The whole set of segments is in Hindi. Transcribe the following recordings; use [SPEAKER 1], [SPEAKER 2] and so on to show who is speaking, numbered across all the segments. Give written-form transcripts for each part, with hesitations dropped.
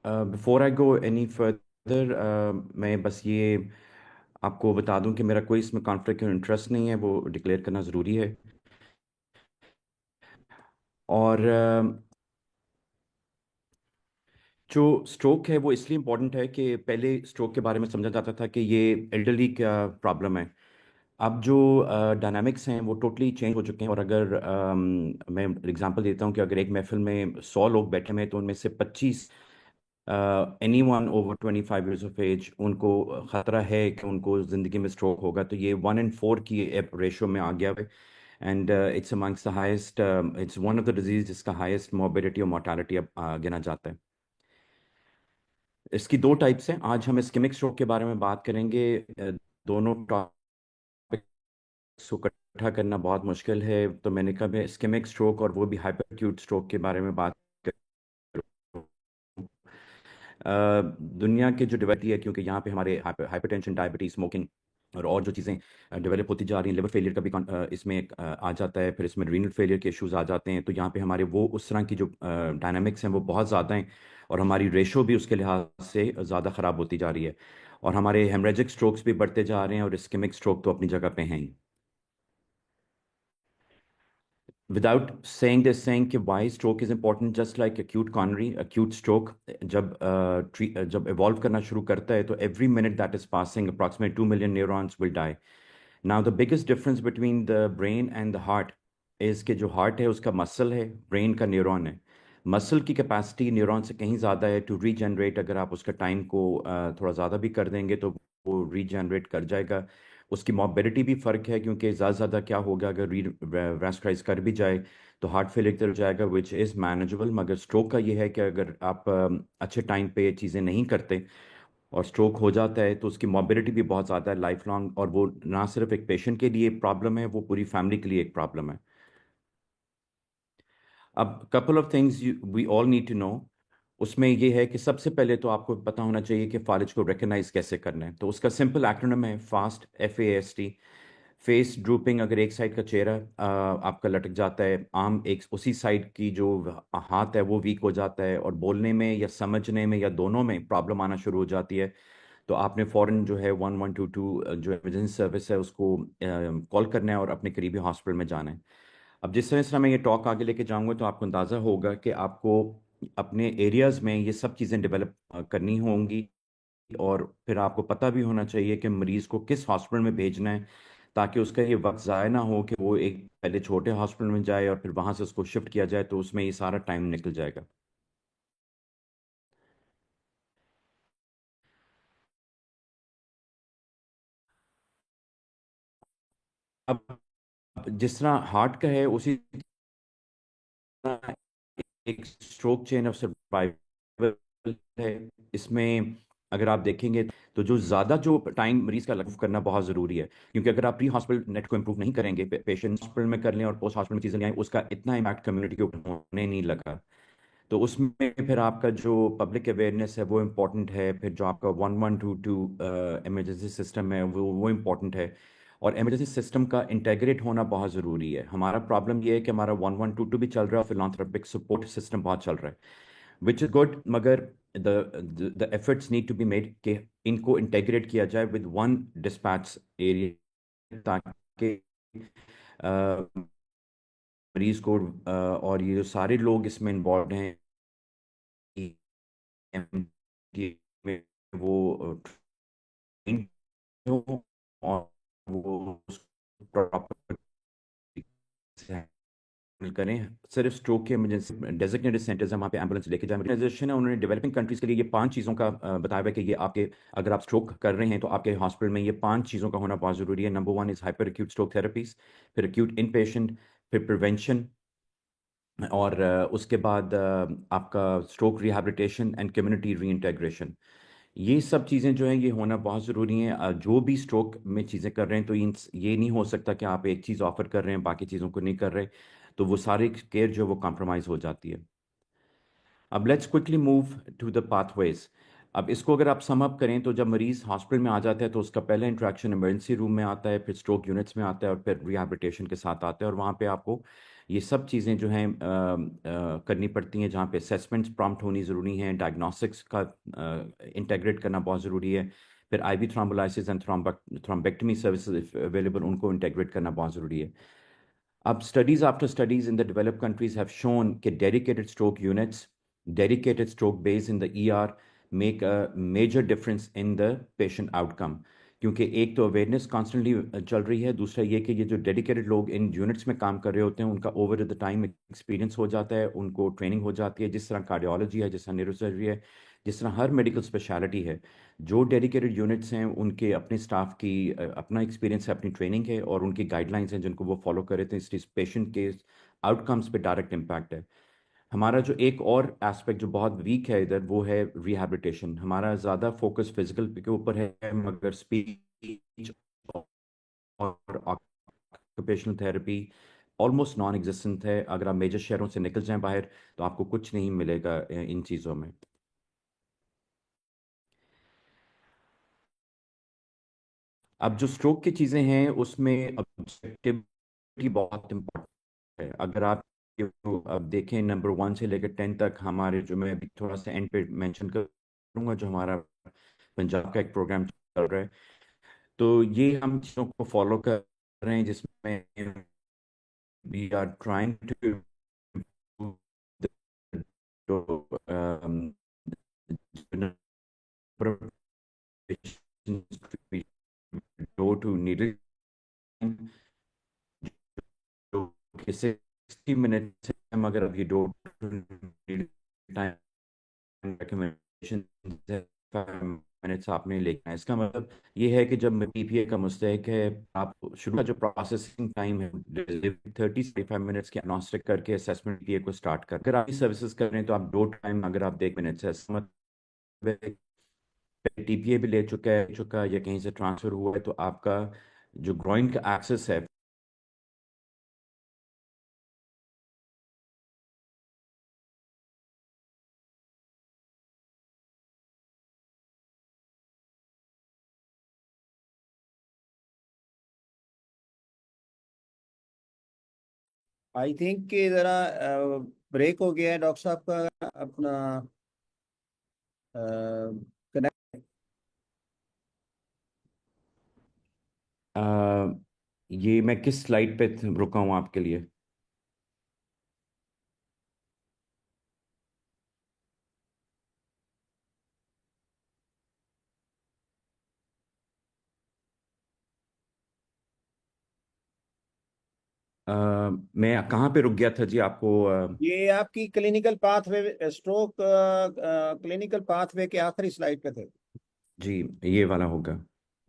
[SPEAKER 1] Before I go any further, मैं बस ये आपको बता दूं कि मेरा कोई इसमें कॉन्फ्लिक्ट ऑफ इंटरेस्ट नहीं है, वो डिक्लेयर करना ज़रूरी है। और जो स्ट्रोक है वो इसलिए इम्पोर्टेंट है कि पहले स्ट्रोक के बारे में समझा जाता था कि ये एल्डरली का प्रॉब्लम है। अब जो डायनामिक्स हैं वो टोटली चेंज हो चुके हैं। और अगर मैं एग्जांपल देता हूँ कि अगर एक महफिल में 100 लोग बैठे हुए हैं तो उनमें से 25 any one over 25 years of age उनको ख़तरा है कि उनको ज़िंदगी में स्ट्रोक होगा। तो ये 1 in 4 की रेशो में आ गया है। And it's amongst the highest, it's one of the disease जिसका हाइस्ट मॉर्बिडिटी और मोर्टालिटी अब गिना जाता है। इसकी दो टाइप्स हैं। आज हम इस्केमिक स्ट्रोक के बारे में बात करेंगे। दोनों टॉपिक्स को इकट्ठा करना बहुत मुश्किल है, तो मैंने कहा मैं इस्केमिक स्ट्रोक और वो भी हाइपर एक्यूट स्ट्रोक के बारे में बात करूं। दुनिया के जो डेवलप है, क्योंकि यहाँ पे हमारे हाइपरटेंशन, डायबिटीज, स्मोकिंग और जो चीज़ें डेवलप होती जा रही हैं, लिवर फेलियर का भी इसमें आ जाता है, फिर इसमें रीनल फेलियर के इश्यूज आ जाते हैं। तो यहाँ पे हमारे वो उस तरह की जो डायनामिक्स हैं वो बहुत ज़्यादा हैं, और हमारी रेशो भी उसके लिहाज से ज़्यादा ख़राब होती जा रही है। और हमारे हेमरेजिक स्ट्रोक्स भी बढ़ते जा रहे हैं, और इस्केमिक स्ट्रोक तो अपनी जगह पे हैं ही। Without saying this, saying कि why stroke is important, just like acute coronary, acute stroke जब evolve करना शुरू करता है तो every minute that is passing approximately 2 million neurons will die. Now the biggest difference between the brain and the heart is कि जो heart है उसका muscle है, brain का neuron है। मसल की कैपेसिटी न्यूरॉन से कहीं ज़्यादा है टू रीजनरेट। अगर आप उसका टाइम को थोड़ा ज़्यादा भी कर देंगे तो वो रीजनरेट कर जाएगा। उसकी मॉबिलिटी भी फ़र्क है, क्योंकि ज़्यादा से ज़्यादा क्या होगा, अगर रीवास्कुलाइज कर भी जाए तो हार्ट फेलियर की तरफ जाएगा, विच इज़ मैनेजेबल। मगर स्ट्रोक का ये है कि अगर आप अच्छे टाइम पे चीज़ें नहीं करते और स्ट्रोक हो जाता है तो उसकी मॉबिलिटी भी बहुत ज़्यादा है, लाइफ लॉन्ग। और वो ना सिर्फ एक पेशेंट के लिए प्रॉब्लम है, वो पूरी फैमिली के लिए एक प्रॉब्लम है। अब couple of things we all need to know. उसमें ये है कि सबसे पहले तो आपको पता होना चाहिए कि फालिज को रिकग्नाइज कैसे करना है। तो उसका सिंपल एक्रोनिम है फास्ट, FAST। फेस ड्रूपिंग, अगर एक साइड का चेहरा आपका लटक जाता है, आम एक उसी साइड की जो हाथ है वो वीक हो जाता है, और बोलने में या समझने में या दोनों में प्रॉब्लम आना शुरू हो जाती है, तो आपने फ़ौरन जो है 1122 जो इमरजेंसी सर्विस है उसको कॉल करना है और अपने करीबी हॉस्पिटल में जाना है। अब जिस तरह से मैं ये टॉक आगे लेके जाऊंगा तो आपको अंदाज़ा होगा कि आपको अपने एरियाज़ में ये सब चीज़ें डेवलप करनी होंगी। और फिर आपको पता भी होना चाहिए कि मरीज़ को किस हॉस्पिटल में भेजना है, ताकि उसका ये वक्त ज़ाया ना हो कि वो एक पहले छोटे हॉस्पिटल में जाए और फिर वहाँ से उसको शिफ्ट किया जाए, तो उसमें ये सारा टाइम निकल जाएगा। अब जिस तरह हार्ट का है उसी तरह एक स्ट्रोक चेन ऑफ सर्वाइवल है। इसमें अगर आप देखेंगे तो जो टाइम मरीज का लग करना बहुत ज़रूरी है, क्योंकि अगर आप प्री हॉस्पिटल नेट को इम्प्रूव नहीं करेंगे, पेशेंट हॉस्पिटल में कर लें और पोस्ट हॉस्पिटल में चीज़ें नहीं आए, उसका इतना इम्पैक्ट कम्युनिटी के ऊपर होने नहीं लगा। तो उसमें फिर आपका जो पब्लिक अवेयरनेस है वो इम्पोर्टेंट है, फिर जो आपका 1122 इमरजेंसी सिस्टम है वो इम्पोर्टेंट है। और इमरजेंसी सिस्टम का इंटेग्रेट होना बहुत ज़रूरी है। हमारा प्रॉब्लम ये है कि हमारा 1122 भी चल रहा है और फिलांथ्रोपिक सपोर्ट सिस्टम बहुत चल रहा है, विच इज़ गुड। मगर the efforts need to be made कि इनको इंटेग्रेट किया जाए विद वन डिस्पैच एरिया, ताकि अ, मरीज को और ये जो सारे लोग इसमें इन्वॉल्व हैं MD में वो trained हो, और वो प्रॉपर से हैंडल करें। सिर्फ स्ट्रोक के इमरजेंसी डेजिग्नेटेड सेंटर्स हैं, वहाँ पे एम्बुलेंस लेके जाएं। ऑर्गेनाइजेशन है, उन्होंने डेवलपिंग कंट्रीज के लिए ये 5 चीज़ों का बताया हुआ है कि ये आपके, अगर आप स्ट्रोक कर रहे हैं तो आपके हॉस्पिटल में ये 5 चीज़ों का होना बहुत ज़रूरी है। Number 1 is hyper acute stroke therapies, फिर एक्यूट इन पेशेंट, फिर प्रिवेंशन, और उसके बाद आपका स्ट्रोक रिहैबिलिटेशन एंड कम्युनिटी रीइंटेग्रेशन। ये सब चीज़ें जो हैं ये होना बहुत ज़रूरी हैं। जो भी स्ट्रोक में चीज़ें कर रहे हैं तो ये नहीं हो सकता कि आप एक चीज़ ऑफर कर रहे हैं बाकी चीज़ों को नहीं कर रहे, तो वो सारी केयर जो है वो कॉम्प्रोमाइज़ हो जाती है। अब let's quickly move to the pathways. अब इसको अगर आप सम अप करें तो जब मरीज हॉस्पिटल में आ जाता है तो उसका पहला इंटरेक्शन इमरजेंसी रूम में आता है, फिर स्ट्रोक यूनिट्स में आता है, और फिर रिहैबिलिटेशन के साथ आता है। और वहाँ पे आपको ये सब चीज़ें जो हैं करनी पड़ती हैं, जहाँ पे असेसमेंट्स प्रॉम्प्ट होनी ज़रूरी हैं, डायग्नोस्टिक्स का इंटीग्रेट करना बहुत ज़रूरी है, फिर IV thrombolysis and thrombectomy services available, उनको इंटीग्रेट करना बहुत ज़रूरी है। अब studies after studies in the developed countries have shown that dedicated stroke units, dedicated stroke bays in the ER make a major difference in the patient outcome. क्योंकि एक तो अवेयरनेस कॉन्स्टेंटली चल रही है, दूसरा ये कि ये जो डेडिकेटेड लोग इन यूनिट्स में काम कर रहे होते हैं उनका ओवर द टाइम एक्सपीरियंस हो जाता है, उनको ट्रेनिंग हो जाती है। जिस तरह कार्डियोलॉजी है, जिस तरह न्यूरोसर्जरी है, जिस तरह हर मेडिकल स्पेशलिटी है, जो डेडिकेटेड यूनिट्स हैं उनके अपने स्टाफ की अपना एक्सपीरियंस है, अपनी ट्रेनिंग है और उनकी गाइडलाइंस हैं जिनको वो फॉलो कर रहे थे, इसलिए पेशेंट के आउटकम्स पे डायरेक्ट इम्पैक्ट है। हमारा जो एक और एस्पेक्ट जो बहुत वीक है इधर, वो है रिहैबिलिटेशन। हमारा ज़्यादा फोकस फिजिकल के ऊपर है, मगर स्पीच और occupational therapy almost non existent है। अगर आप मेजर शहरों से निकल जाएं बाहर तो आपको कुछ नहीं मिलेगा इन चीज़ों में। अब जो स्ट्रोक की चीज़ें हैं उसमें ऑब्जेक्टिविटी बहुत इम्पोर्टेंट है। अगर आप अब देखें नंबर 1 से लेकर 10 तक, हमारे जो मैं अभी थोड़ा सा एंड पे मेंशन करूंगा, जो हमारा पंजाब का एक प्रोग्राम चल रहा है, तो ये हम चीज़ों को फॉलो कर रहे हैं जिसमें we are trying to door to needle, जो कि 60 मिनट से हम अगर अभी door to needle time recommendation 5 minutes आपने लेना है। इसका मतलब ये है कि जब पीपीए का मुस्तहक है, आप शुरू का जो प्रोसेसिंग टाइम है 30 से 45 मिनट्स के अनॉस्टिक करके असेसमेंट पीए को स्टार्ट कर, अगर आप सर्विसेज कर रहे हैं तो आप दो टाइम अगर आप देख मिनट से, इसका मतलब टीपीए भी ले चुका या कहीं से ट्रांसफर हुआ है, तो आपका जो ग्रोइन का एक्सेस है।
[SPEAKER 2] आई थिंक कि ज़रा ब्रेक हो गया है डॉक्टर साहब का अपना कनेक्ट।
[SPEAKER 1] अ, ये मैं किस स्लाइड पे रुका हूँ आपके लिए? अ, मैं कहाँ पे रुक गया था जी आपको?
[SPEAKER 2] ये आपकी clinical pathway stroke clinical pathway के आखिरी स्लाइड पे थे।
[SPEAKER 1] जी, ये वाला होगा।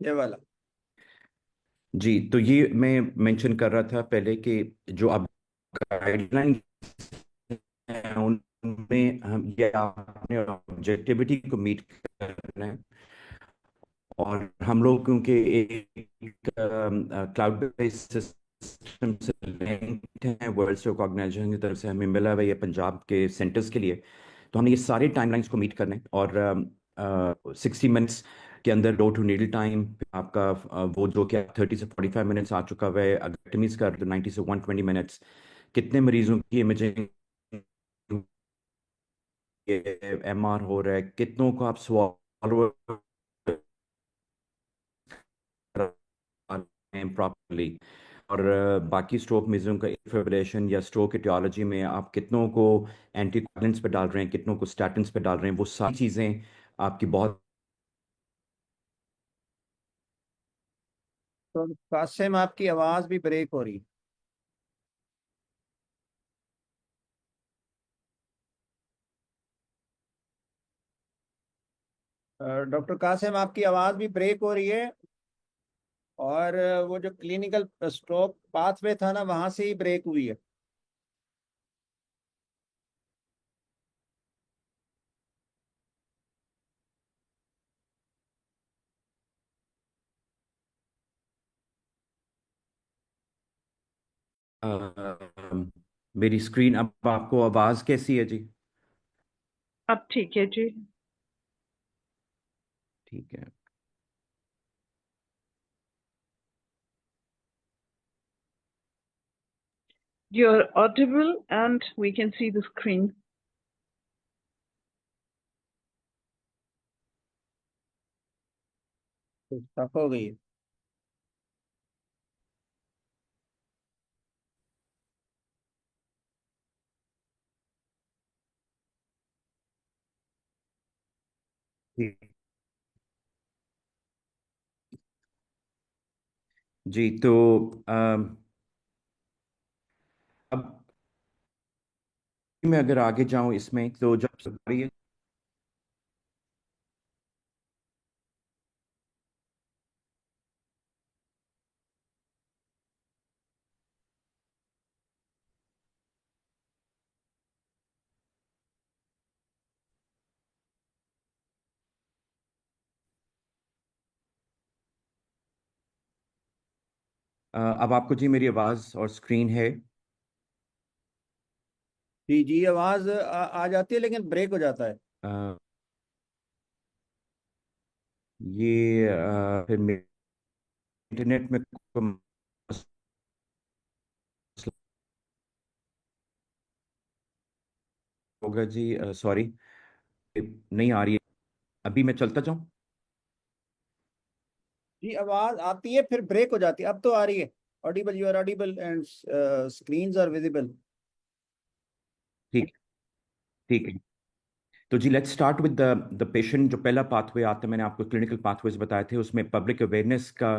[SPEAKER 2] ये वाला।
[SPEAKER 1] जी, तो ये मैं मेंशन कर रहा था पहले कि जो अब गाइडलाइन हैं उनमें हम ये अपने ऑब्जेक्टिविटी को मीट कर रहे हैं। और हम लोग क्योंकि एक क्लाउड बेस्ड सिस्टम से लिंक्ड हैं, वर्ल्ड स्ट्रोक ऑर्गेनाइजेशन की तरफ से हमें मिला हुआ ये पंजाब के सेंटर्स के लिए, तो हमने ये सारे टाइमलाइंस को मीट करने और 60 मिनट्स के अंदर डोर टू नीडल टाइम आपका वो जो कि 30 से 45 मिनट्स आ चुका हुआ है। अगर टिमीज कर तो 90 से 120 मिनट्स, कितने मरीजों की इमेजिंग एमआर हो रहा है, कितनों को आप स्वालो प्रॉपरली, और बाकी स्ट्रोक मिजों का फिब्रिलेशन या स्ट्रोक एटियोलॉजी में आप कितनों को एंटीकोगुलेंट्स पे डाल रहे हैं, कितनों को स्टैटिन्स पे डाल रहे हैं, वो सारी चीज़ें आपकी बहुत।
[SPEAKER 2] तो कासिम आपकी आवाज भी ब्रेक हो रही है। डॉक्टर कासिम आपकी आवाज भी ब्रेक हो रही है। और वो जो क्लिनिकल स्ट्रोक पाथवे था ना, वहां से ही ब्रेक हुई है।
[SPEAKER 1] अ, मेरी स्क्रीन, अब आपको आवाज़ कैसी है जी?
[SPEAKER 3] अब ठीक है जी।
[SPEAKER 1] ठीक है।
[SPEAKER 3] You're audible and we can see the screen.
[SPEAKER 2] Tough हो गई।
[SPEAKER 1] ठीक। जी तो अब मैं अगर आगे जाऊं इसमें तो जब सरकारी अब आपको जी मेरी आवाज़ और स्क्रीन है।
[SPEAKER 2] जी जी, आवाज आ जाती है लेकिन ब्रेक हो जाता है।
[SPEAKER 1] अ, ये फिर इंटरनेट में कोई मसला होगा जी, सॉरी, नहीं आ रही है। अभी मैं चलता जाऊं।
[SPEAKER 2] जी, आवाज आती है फिर ब्रेक हो जाती है। अब तो आ रही है। Audible, you are audible and screens are visible.
[SPEAKER 1] ठीक। ठीक है। तो जी let's start with the patient. जो पहला पाथवे आता है, मैंने आपको क्लिनिकल पाथवेज बताए थे, उसमें पब्लिक अवेयरनेस का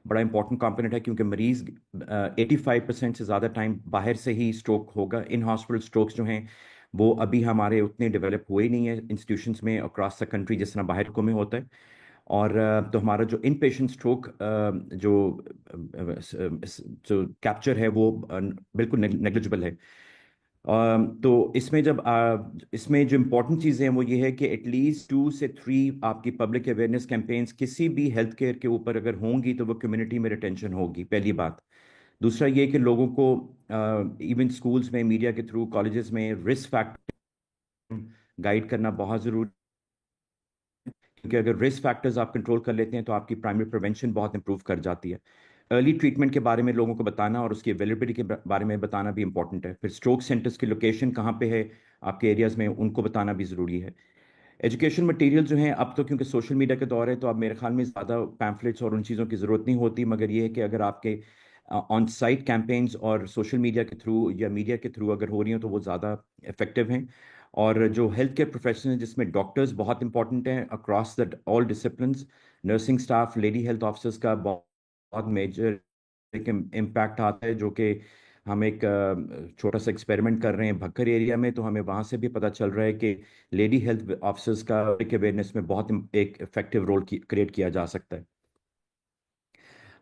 [SPEAKER 1] बड़ा इंपॉर्टेंट कंपोनेंट है, क्योंकि मरीज 85% से ज़्यादा टाइम बाहर से ही स्ट्रोक होगा। इन हॉस्पिटल स्ट्रोक्स जो हैं वो अभी हमारे उतने डेवलप हुए नहीं है इंस्टीट्यूशंस में अक्रॉस द कंट्री जिस तरह बाहर को में होता है। और तो हमारा जो इन पेशेंट स्ट्रोक जो कैप्चर है वो बिल्कुल नेग्लिजिबल है। तो इसमें इसमें जो इम्पोर्टेंट चीज़ें हैं वो ये है कि एटलीस्ट 2 से 3 आपकी पब्लिक अवेयरनेस कैंपेन्स किसी भी हेल्थ केयर के ऊपर अगर होंगी तो वो कम्युनिटी में रिटेंशन होगी, पहली बात। दूसरा ये कि लोगों को इवन स्कूल्स में, मीडिया के थ्रू, कॉलेजेस में रिस्क फैक्टर गाइड करना बहुत ज़रूरी, क्योंकि अगर रिस्क फैक्टर्स आप कंट्रोल कर लेते हैं तो आपकी प्राइमरी प्रिवेंशन बहुत इंप्रूव कर जाती है। अर्ली ट्रीटमेंट के बारे में लोगों को बताना और उसकी अवेलेबिलिटी के बारे में बताना भी इंपॉर्टेंट है। फिर स्ट्रोक सेंटर्स की लोकेशन कहाँ पे है आपके एरियाज में, उनको बताना भी ज़रूरी है। एजुकेशन मटेरियल जो हैं, अब तो क्योंकि सोशल मीडिया के दौर है तो अब मेरे ख्याल में ज़्यादा पैम्फलेट्स और उन चीज़ों की ज़रूरत नहीं होती, मगर ये है कि अगर आपके ऑन साइट कैंपेन्स और सोशल मीडिया के थ्रू या मीडिया के थ्रू अगर हो रही हैं तो वो ज़्यादा इफेक्टिव हैं। और जो हेल्थ केयर प्रोफेशनल जिसमें डॉक्टर्स बहुत इंपॉर्टेंट हैं across the all disciplines, nursing staff, lady health officers का बहुत बहुत मेजर एक इम्पैक्ट आता है, जो कि हम एक छोटा सा एक्सपेरिमेंट कर रहे हैं भक्कर एरिया में, तो हमें वहाँ से भी पता चल रहा है कि लेडी हेल्थ ऑफिसर्स का अवेयरनेस में बहुत एक इफेक्टिव रोल क्रिएट किया जा सकता है।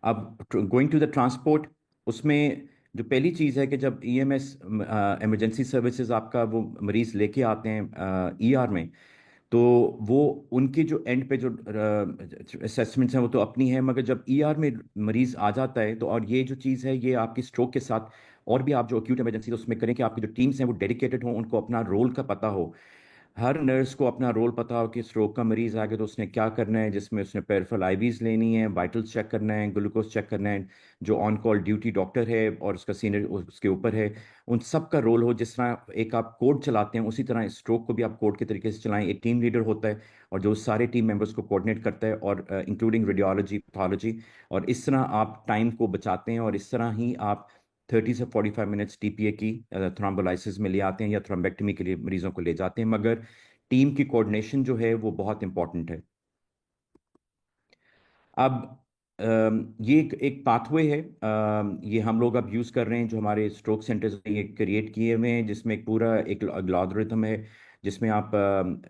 [SPEAKER 1] अब गोइंग टू द ट्रांसपोर्ट, उसमें जो पहली चीज़ है कि जब ईएमएस इमरजेंसी सर्विसेज आपका वो मरीज लेके आते हैं ईआर में, तो वो उनकी जो एंड पे जो असेसमेंट्स हैं वो तो अपनी है, मगर जब ईआर में मरीज आ जाता है तो, और ये जो चीज़ है ये आपकी स्ट्रोक के साथ और भी आप जो एक्यूट इमरजेंसी तो उसमें करें कि आपकी जो टीम्स हैं वो डेडिकेटेड हों, उनको अपना रोल का पता हो। हर नर्स को अपना रोल पता हो कि स्ट्रोक का मरीज आ गया तो उसने क्या करना है, जिसमें उसने पेरिफेरल आईवीज लेनी है, वाइटल्स चेक करना है, ग्लूकोज चेक करना है। जो ऑन कॉल ड्यूटी डॉक्टर है और उसका सीनियर उसके ऊपर है, उन सब का रोल हो। जिस तरह एक आप कोड चलाते हैं उसी तरह स्ट्रोक को भी आप कोड के तरीके से चलाएं। एक टीम लीडर होता है और जो सारे टीम मेंबर्स को कोऑर्डिनेट करता है, और इंक्लूडिंग रेडियोलॉजी, पैथोलॉजी। और इस तरह आप टाइम को बचाते हैं और इस तरह ही आप 30 से 45 मिनट्स टीपीए की थ्रोम्बोलाइसिस में ले आते हैं या थ्रोम्बेक्टमी के लिए मरीजों को ले जाते हैं। मगर टीम की कोऑर्डिनेशन जो है वो बहुत इंपॉर्टेंट है। अब ये एक पाथवे है, ये हम लोग अब यूज़ कर रहे हैं, जो हमारे स्ट्रोक सेंटर्स ने ये क्रिएट किए हुए हैं, जिसमें एक पूरा एक लॉगरिथम है जिसमें आप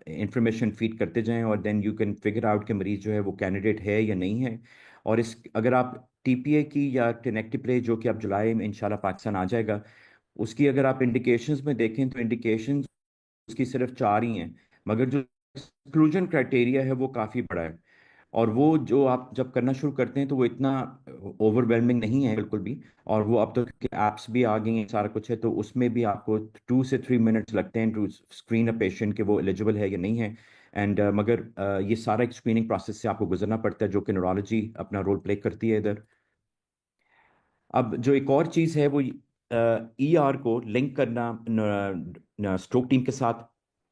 [SPEAKER 1] इंफॉर्मेशन फीड करते जाएं और then you can figure out कि मरीज जो है वो कैंडिडेट है या नहीं है। और इस अगर आप टीपीए की या टेनेक्टिप्ले, जो कि अब जुलाई में इंशाल्लाह पाकिस्तान आ जाएगा, उसकी अगर आप इंडिकेशंस में देखें तो इंडिकेशंस उसकी सिर्फ 4 ही हैं, मगर जो एक्सक्लूजन क्राइटेरिया है वो काफ़ी बड़ा है। और वो जो आप जब करना शुरू करते हैं तो वो इतना ओवरवेलमिंग नहीं है बिल्कुल भी। और वो अब तो ऐप्स भी आ गई हैं, सारा कुछ है, तो उसमें भी आपको 2 से 3 मिनट्स लगते हैं टू स्क्रीन अ पेशेंट कि वो एलिजिबल है या नहीं है। एंड मगर ये सारा एक स्क्रीनिंग प्रोसेस से आपको गुजरना पड़ता है, जो कि न्यूरोलॉजी अपना रोल प्ले करती है इधर। अब जो एक और चीज़ है वो ईआर को लिंक करना स्ट्रोक टीम के साथ,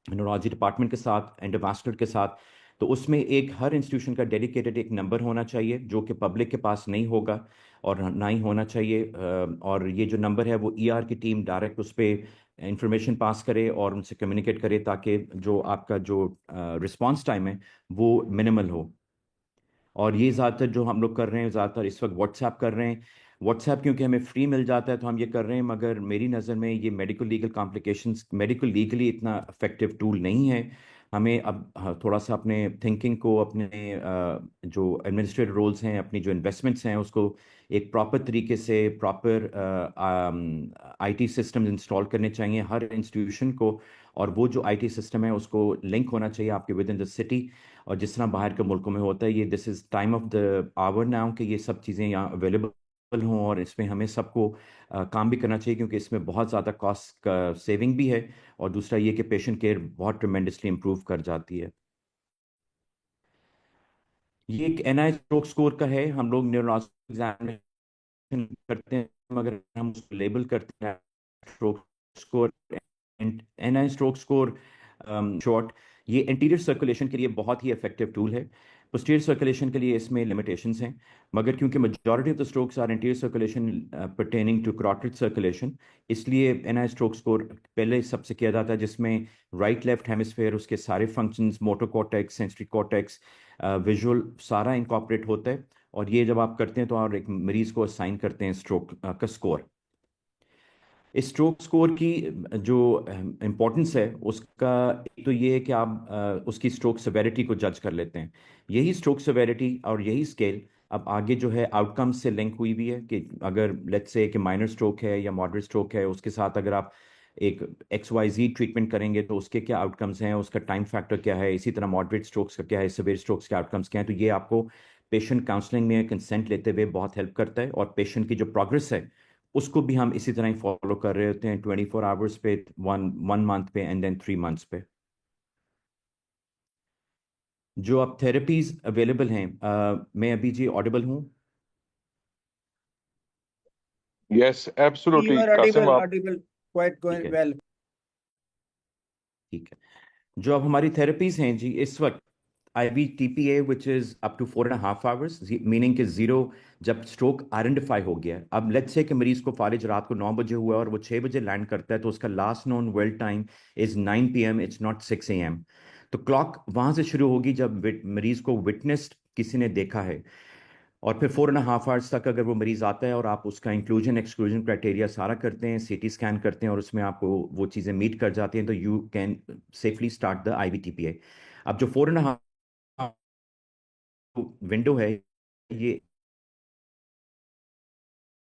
[SPEAKER 1] न्यूरोलॉजी डिपार्टमेंट के साथ, एंडोवास्कुलर के साथ, तो उसमें एक हर इंस्टीट्यूशन का डेडिकेटेड एक नंबर होना चाहिए जो कि पब्लिक के पास नहीं होगा और ना ही होना चाहिए। और ये जो नंबर है वो ईआर की टीम डायरेक्ट उस पर इंफॉर्मेशन पास करे और उनसे कम्युनिकेट करे ताकि जो आपका जो रिस्पांस टाइम है वो मिनिमल हो। और ये ज़्यादातर जो हम लोग कर रहे हैं ज़्यादातर इस वक्त व्हाट्सएप कर रहे हैं। व्हाट्सएप क्योंकि हमें फ्री मिल जाता है तो हम ये कर रहे हैं, मगर मेरी नज़र में ये medical legal complications, medical legally इतना इफेक्टिव टूल नहीं है। हमें अब थोड़ा सा अपने थिंकिंग को, अपने जो एडमिनिस्ट्रेटिव रोल्स हैं, अपनी जो इन्वेस्टमेंट्स हैं, उसको एक प्रॉपर तरीके से प्रॉपर आईटी सिस्टम इंस्टॉल करने चाहिए हर इंस्टीट्यूशन को। और वो जो आईटी सिस्टम है उसको लिंक होना चाहिए आपके विद इन द सिटी। और जिस तरह बाहर के मुल्कों में होता है, ये this is time of the hour now कि ये सब चीज़ें यहाँ अवेलेबल हों और इसमें हमें सबको काम भी करना चाहिए क्योंकि इसमें बहुत ज़्यादा कॉस्ट का सेविंग भी है। और दूसरा ये कि पेशेंट केयर बहुत ट्रिमेंडसली इम्प्रूव कर जाती है। ये एक एनआई स्ट्रोक स्कोर का है। हम लोग न्यूरोलॉजिकल एग्जामिनेशन करते हैं मगर हम उसको लेबल करते हैं stroke score, NI stroke score short. ये एंटीरियर सर्कुलेशन के लिए बहुत ही इफेक्टिव टूल है। पोस्टीरियर सर्कुलेशन के लिए इसमें लिमिटेशंस हैं, मगर क्योंकि majority of the strokes are anterior circulation pertaining to carotid circulation, इसलिए एनआई स्ट्रोक स्कोर पहले सबसे किया जाता है जिसमें राइट लेफ्ट हेमिस्फेयर, उसके सारे functions, motor cortex, sensory cortex, visual, सारा इंकॉर्पोरेट होता है। और ये जब आप करते हैं तो आप एक मरीज को असाइन करते हैं स्ट्रोक का स्कोर। इस स्ट्रोक स्कोर की जो इम्पोर्टेंस है उसका एक तो ये है कि आप उसकी स्ट्रोक सेवेरिटी को जज कर लेते हैं। यही स्ट्रोक सेवेरिटी और यही स्केल अब आगे जो है आउटकम से लिंक हुई भी है कि अगर लेट्स से कि माइनर स्ट्रोक है या मॉडरेट स्ट्रोक है, उसके साथ अगर आप एक XYZ ट्रीटमेंट करेंगे तो उसके क्या आउटकम्स हैं, उसका टाइम फैक्टर क्या है, इसी तरह मॉडरेट स्ट्रोक्स का क्या है, सिवियर स्ट्रोक्स के आउटकम्स क्या हैं। तो ये आपको पेशेंट काउंसलिंग में कंसेंट लेते हुए बहुत हेल्प करता है। और पेशेंट की जो प्रोग्रेस है उसको भी हम इसी तरह ही फॉलो कर रहे होते हैं 24 आवर्स पे, वन मंथ पे एंड देन 3 मंथ्स पे। जो अब थेरेपीज अवेलेबल हैं, मैं अभी जी ऑडिबल हूँ?
[SPEAKER 4] Yes,
[SPEAKER 2] You
[SPEAKER 4] absolutely.
[SPEAKER 2] are
[SPEAKER 4] Kasim,
[SPEAKER 2] audible,
[SPEAKER 4] आप
[SPEAKER 2] audible, quite
[SPEAKER 1] ठीक
[SPEAKER 2] going
[SPEAKER 1] है,
[SPEAKER 2] well.
[SPEAKER 1] ठीक है। जो अब हमारी थेरेपीज हैं जी इस वक्त, IVTPA which is up to 4.5 hours, meaning कि जीरो, जब स्ट्रोक आइडेंटिफाई हो गया है। अब लेट्स से कि मरीज को फालिज रात को 9 बजे हुआ और वो 6 बजे लैंड करता है तो उसका last known well time is 9 PM, it's not 6 AM। तो क्लॉक वहां से शुरू होगी जब मरीज को विटनेस्ड किसी ने देखा है। और फिर 4.5 आवर्स तक अगर वो मरीज आता है और आप उसका इंक्लूजन एक्सक्लूजन क्राइटेरिया सारा करते हैं, सीटी स्कैन करते हैं और उसमें आपको वो चीज़ें मीट कर जाती हैं, तो you can safely start the IVTPA। अब जो 4.5 विंडो है, ये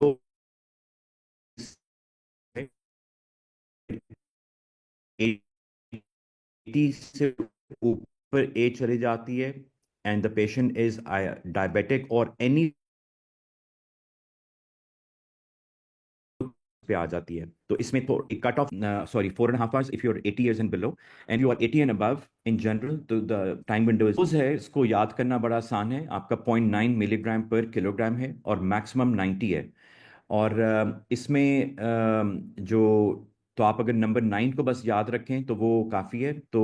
[SPEAKER 1] तो 80 से ऊपर एज चली जाती है and the patient is diabetic और एनी पे आ जाती है, तो इसमें तो cut off, sorry, 4.5 hours if you are 80 years and below, and you are 80 and above in general, तो द टाइम विंडो है। इसको याद करना बड़ा आसान है, आपका 0.9 mg/kg है और मैक्सिमम 90 है। और इसमें जो, तो आप अगर नंबर 9 को बस याद रखें तो वो काफ़ी है। तो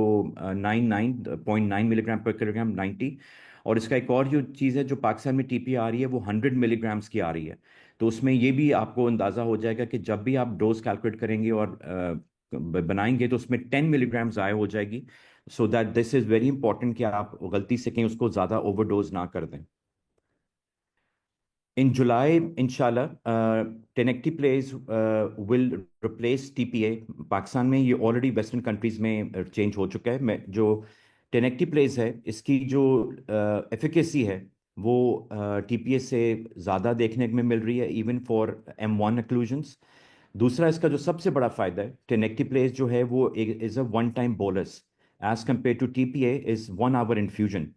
[SPEAKER 1] 0.9 mg/kg 90। और इसका एक और जो चीज़ है जो पाकिस्तान में टीपी आ रही है वो 100 mg की आ रही है। तो उसमें ये भी आपको अंदाज़ा हो जाएगा कि जब भी आप डोज कैलकुलेट करेंगे और बनाएंगे तो उसमें 10 mg ज़ाया हो जाएगी। So that this is very important कि आप गलती से कहीं उसको ज़्यादा ओवरडोज ना कर दें। In July, inshallah, tenecteplase will replace TPA। Pakistan में ये ऑलरेडी वेस्टर्न कंट्रीज में चेंज हो चुका है। मैं जो टेनेक्टिप्लेज है इसकी जो एफिकेसी है वो TPA से ज़्यादा देखने में मिल रही है, इवन फॉर M1 occlusions। दूसरा इसका जो सबसे बड़ा फायदा है, टेनेक्टिप्लेज जो है वो is a one time bolus as compared to TPA is 1 hour infusion.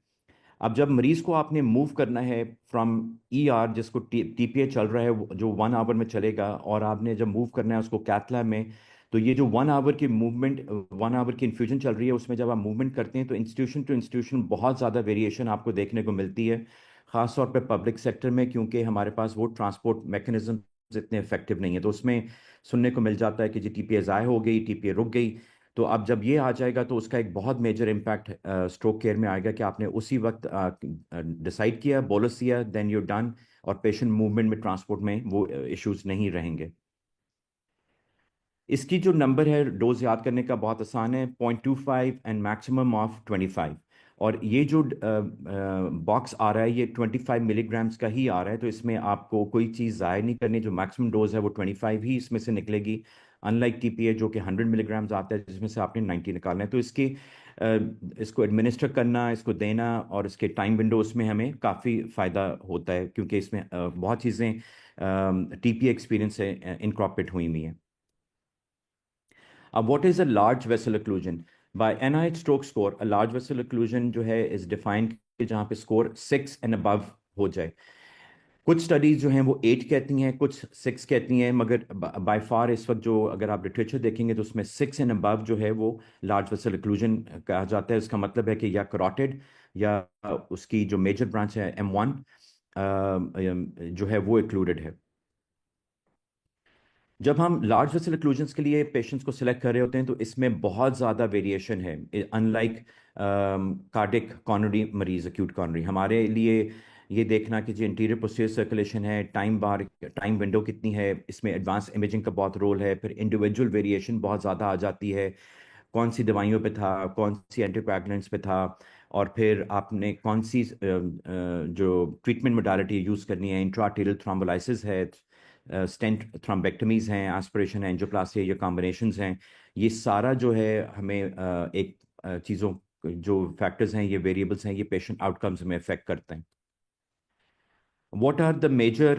[SPEAKER 1] अब जब मरीज को आपने मूव करना है फ्रॉम ER, जिसको TPA चल रहा है जो 1 hour में चलेगा, और आपने जब मूव करना है उसको कैथ लैब में, तो ये जो 1 hour की मूवमेंट, 1 hour की इन्फ्यूजन चल रही है, उसमें जब आप मूवमेंट करते हैं तो इंस्टीट्यूशन टू इंस्टीट्यूशन बहुत ज़्यादा वेरिएशन आपको देखने को मिलती है, ख़ास तौर पे पब्लिक सेक्टर में, क्योंकि हमारे पास वो ट्रांसपोर्ट मैकेनिज्म इतने इफेक्टिव नहीं है, तो उसमें सुनने को मिल जाता है कि जी टीपीए ज़ाय हो गई, टीपीए रुक गई। तो अब जब ये आ जाएगा तो उसका एक बहुत मेजर इम्पैक्ट स्ट्रोक केयर में आएगा कि आपने उसी वक्त डिसाइड किया, बोलस दिया, देन यू डन, और पेशेंट मूवमेंट में, ट्रांसपोर्ट में वो इश्यूज नहीं रहेंगे। इसकी जो नंबर है डोज याद करने का बहुत आसान है, 0.25 एंड मैक्सिमम ऑफ 25। और ये जो बॉक्स आ रहा है ये 25 मिलीग्राम्स का ही आ रहा है, तो इसमें आपको कोई चीज़ ज़ाया नहीं करनी। जो मैक्सिमम डोज है वो 25 ही इसमें से निकलेगी, अनलाइक टीपीए जो कि 100 मिलीग्राम्स आता है जिसमें से आपने 90 निकालना है। तो इसको एडमिनिस्टर करना, इसको देना और इसके टाइम विंडोज में हमें काफ़ी फ़ायदा होता है, क्योंकि इसमें बहुत चीज़ें टीपीए एक्सपीरियंस से इनक्रॉपेट हुई हुई हैं। अब what is a large vessel occlusion? By NIH stroke score, a large vessel occlusion जो है इज डिफाइंड कि जहाँ पे स्कोर 6 एंड अबव हो जाए। कुछ स्टडीज जो हैं वो 8 कहती हैं, कुछ 6 कहती हैं, मगर बाय फार इस वक्त जो अगर आप लिटरेचर देखेंगे तो उसमें 6 एंड अबव जो है वो लार्ज वेसल occlusion कहा जाता है। इसका मतलब है कि या करोटिड या उसकी जो मेजर ब्रांच है M1 जो है वो इंक्लूडेड है। जब हम लार्ज वेसल occlusions के लिए पेशेंट्स को सिलेक्ट कर रहे होते हैं तो इसमें बहुत ज़्यादा वेरिएशन है, अनलाइक कार्डिक कॉर्नरी मरीज, एक्यूट कॉर्नरी। हमारे लिए ये देखना कि जो इंटीरियर पोस्टीरियर सर्कुलेशन है, टाइम विंडो कितनी है, इसमें एडवांस इमेजिंग का बहुत रोल है। फिर इंडिविजुअल वेरिएशन बहुत ज़्यादा आ जाती है, कौन सी दवाइयों पे था, कौन सी एंटीकोएगुलेंट्स पे था, और फिर आपने कौन सी जो ट्रीटमेंट मोडालिटी यूज़ करनी है, इंट्राआर्टेरियल थ्रोम्बोलाइसिस है, स्टेंट थ्रोम्बेक्टमीज हैं, एस्पिरेशन एंजियोप्लास्टी, ये कॉम्बिनेशंस हैं। ये सारा जो है हमें एक चीज़ों, जो फैक्टर्स हैं, ये वेरिएबल्स हैं, ये पेशेंट आउटकम्स में अफेक्ट करते हैं। What are the major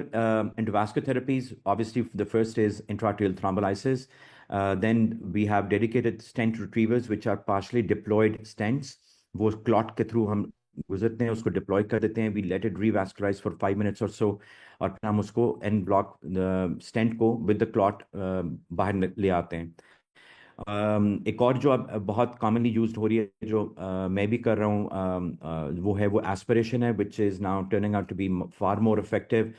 [SPEAKER 1] endovascular therapies? Obviously, the first is intraarterial thrombolysis. Then we have dedicated stent retrievers, which are partially deployed stents. वो clot के through हम गुजरते हैं, उसको deploy कर देते हैं. We let it revascularize for 5 minutes or so, और फिर हम उसको end block stent को with the clot बाहर ले आते हैं. एक और जो अब बहुत कॉमनली यूज्ड हो रही है, जो मैं भी कर रहा हूँ, वो एस्पिरेशन है, which is now turning out to be far more effective.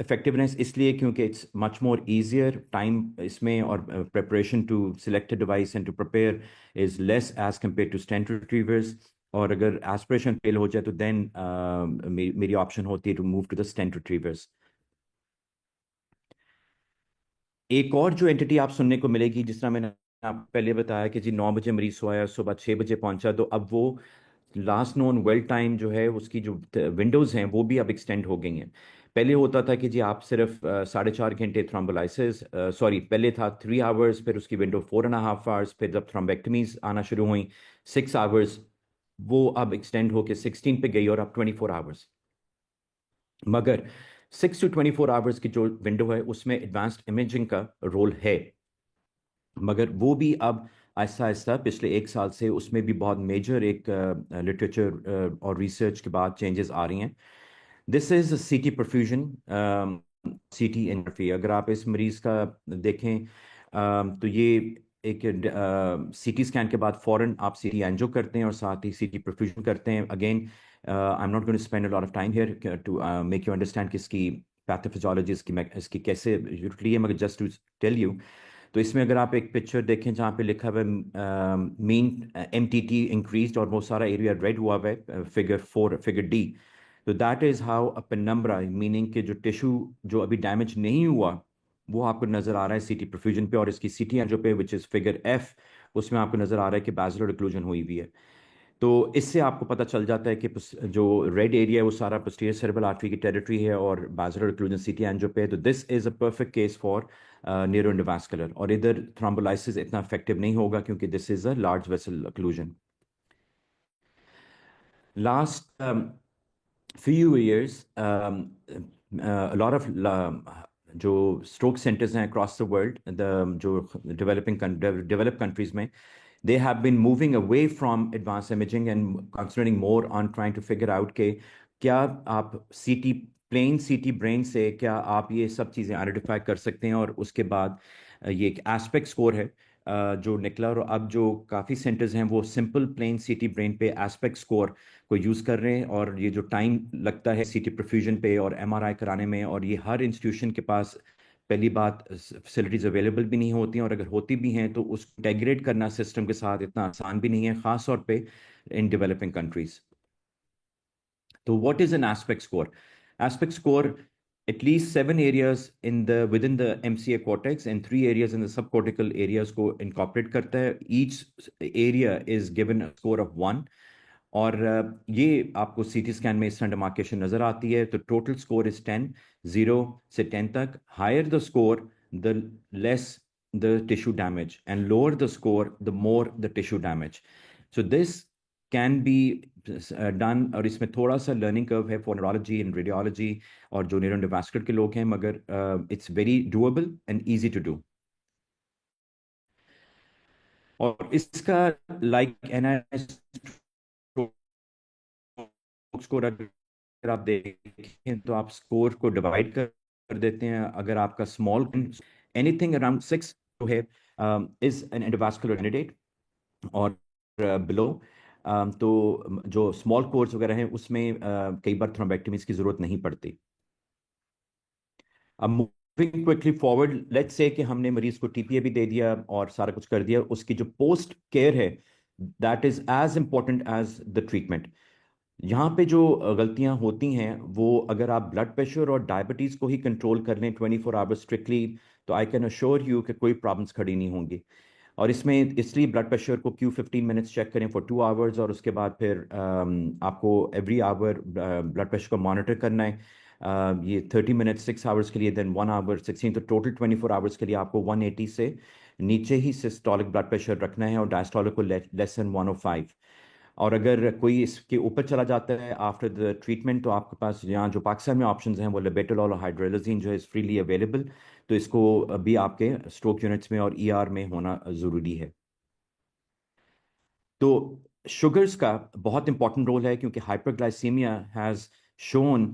[SPEAKER 1] Effectiveness इसलिए क्योंकि it's much more easier, time इसमें और preparation to select device and to prepare is less as compared to stent retrievers. और अगर एस्पिरेशन फेल हो जाए तो देन मेरी ऑप्शन होती है to move to the stent retrievers. एक और जो एंटिटी आप सुनने को मिलेगी, जिस तरह मैंने आपको पहले बताया कि जी 9 बजे मरीज सोया, सुबह 6 बजे पहुंचा, तो अब वो लास्ट नोन वेल टाइम जो है उसकी जो विंडोज हैं वो भी अब एक्सटेंड हो गई हैं। पहले होता था कि जी आप सिर्फ 4.5 घंटे थ्रोम्बोलाइसिस, सॉरी पहले था 3 आवर्स, फिर उसकी विंडो 4.5 आवर्स, फिर जब थ्रोम्बेक्टमीज आना शुरू हुई 6 आवर्स, वो अब एक्सटेंड होके 16 पे गई और अब 24 आवर्स। मगर 6 to 24 आवर्स की जो विंडो है उसमें एडवांस्ड इमेजिंग का रोल है, मगर वो भी अब आहिस्ता आहिस्ता पिछले 1 साल से उसमें भी बहुत मेजर एक लिटरेचर और रिसर्च के बाद चेंजेस आ रही हैं। दिस इज सीटी परफ्यूजन, सीटी एंजियोग्राफी। अगर आप इस मरीज का देखें तो ये एक सीटी स्कैन के बाद फौरन आप सीटी एंजियो करते हैं और साथ ही सीटी परफ्यूजन करते हैं। Again I am not going to spend a lot of time here to make you understand कि इसकी पैथोफिजियोलॉजी, इसकी कैसे यूटिलिटी है, मगर जस्ट टू टेल यू, तो इसमें अगर आप एक पिक्चर देखें जहाँ पे लिखा हुआ है मीन MTT इंक्रीज और वो सारा एरिया रेड हुआ हुआ है, फिगर D, तो that is how a penumbra, meaning कि जो टिश्यू जो अभी डैमेज नहीं हुआ वो आपको नजर आ रहा है सीटी परफ्यूजन पे, और इसकी सीटी एंजियो पे विच इज फिगर F, उसमें आपको नजर आ रहा है कि बैज़लर ओक्लूजन हुई हुई है। तो इससे आपको पता चल जाता है कि जो रेड एरिया है वो सारा पोस्टीरियर सेरेब्रल आर्टरी की टेरिटरी है और बैज़लर ओक्लूजन सीटी एंजियो पे है। तो this is a perfect case for neuroendovascular, और इधर थ्रोम्बोलाइसिस इतना इफेक्टिव नहीं होगा क्योंकि this is a large vessel occlusion. Last few years, a lot of जो stroke centers हैं across the world, जो developed countries में, they have been moving away from advanced imaging and concentrating more on trying to figure out कि क्या आप प्लेन सीटी ब्रेन से क्या आप ये सब चीज़ें आइडेंटिफाई कर सकते हैं। और उसके बाद ये एक एस्पेक्ट स्कोर है जो निकला, और अब जो काफ़ी सेंटर्स हैं वो सिंपल प्लेन सीटी ब्रेन पे एस्पेक्ट स्कोर को यूज़ कर रहे हैं। और ये जो टाइम लगता है सीटी परफ्यूजन पे और MRI कराने में, और ये हर इंस्टीट्यूशन के पास पहली बात, फैसिलिटीज़ अवेलेबल भी नहीं होती हैं, और अगर होती भी हैं तो उसको इंटेग्रेट करना सिस्टम के साथ इतना आसान भी नहीं है, ख़ास तौर पे in developing countries. So what is an aspect score? Aspect score, at least 7 areas in the within the MCA cortex and 3 areas in the subcortical areas को incorporate करता है. Each area is given a score of 1. और ये आपको सीटी स्कैन में इस तरह demarcation नजर आती है. तो टोटल स्कोर इज 10, 0 से 10 तक. Higher the score, the less the tissue damage, and lower the score, the more the tissue damage. So this can be done, और इसमें थोड़ा सा लर्निंग कर्व है फॉर न्यूरोलॉजी एंड रेडियोलॉजी और जो न्यूरोएंडोवास्कुलर के लोग हैं, मगर it's very doable and easy to do. और इसका लाइक एनआईएस स्कोर अगर आप देखें तो आप स्कोर को डिवाइड कर देते हैं। अगर आपका स्मॉल एनीथिंग अराउंड 6 जो है इज एन एंडोवास्कुलर कैंडिडेट, और बिलो तो जो स्मॉल कोर्स वगैरह हैं उसमें कई बार थ्रोम्बेक्टमीज की जरूरत नहीं पड़ती। अब moving quickly forward, let's say कि हमने मरीज को टीपीए भी दे दिया और सारा कुछ कर दिया, उसकी जो पोस्ट केयर है that is as important as the treatment. यहाँ पे जो गलतियां होती हैं वो, अगर आप ब्लड प्रेशर और डायबिटीज को ही कंट्रोल कर लें 24 आवर्स स्ट्रिक्टली, तो आई कैन अश्योर यू कि कोई प्रॉब्लम्स खड़ी नहीं होंगी। और इसमें इसलिए ब्लड प्रेशर को Q15 मिनट्स चेक करें फॉर 2 आवर्स, और उसके बाद फिर आपको एवरी आवर ब्लड प्रेशर को मॉनिटर करना है। ये 30 मिनट्स 6 आवर्स के लिए, देन 1 आवर 16, तो टोटल 24 आवर्स के लिए आपको 180 से नीचे ही सिस्टोलिक ब्लड प्रेशर रखना है, और डायस्टोलिक को लेस देन 105। और अगर कोई इसके ऊपर चला जाता है आफ्टर द ट्रीटमेंट, तो आपके पास यहाँ जो पाकिस्तान में ऑप्शंस हैं वो लेबेटोलॉल और हाइड्रोलाजीन जो है इज फ्रीली अवेलेबल। तो इसको भी आपके स्ट्रोक यूनिट्स में और ईआर में होना ज़रूरी है। तो शुगर्स का बहुत इंपॉर्टेंट रोल है, क्योंकि hyperglycaemia has shown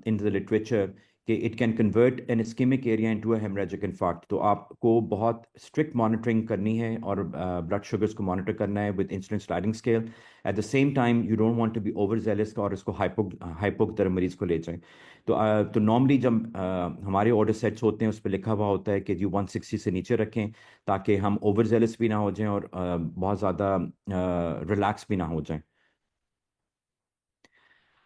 [SPEAKER 1] in the literature कि it can convert an ischaemic area into a haemorrhagic infarct. तो आपको बहुत स्ट्रिक्ट मॉनिटरिंग करनी है और ब्लड शुगर्स को मॉनिटर करना है with insulin sliding scale. At the same time you don't want to be over zealous और इसको हाइपोक तरह मरीज को ले जाएं। तो नॉर्मली जब हमारे ऑर्डर सेट्स होते हैं उस पर लिखा हुआ होता है कि जी 160 से नीचे रखें, ताकि हम ओवर जेलस भी ना हो जाएं और बहुत ज़्यादा रिलैक्स भी ना हो जाएं।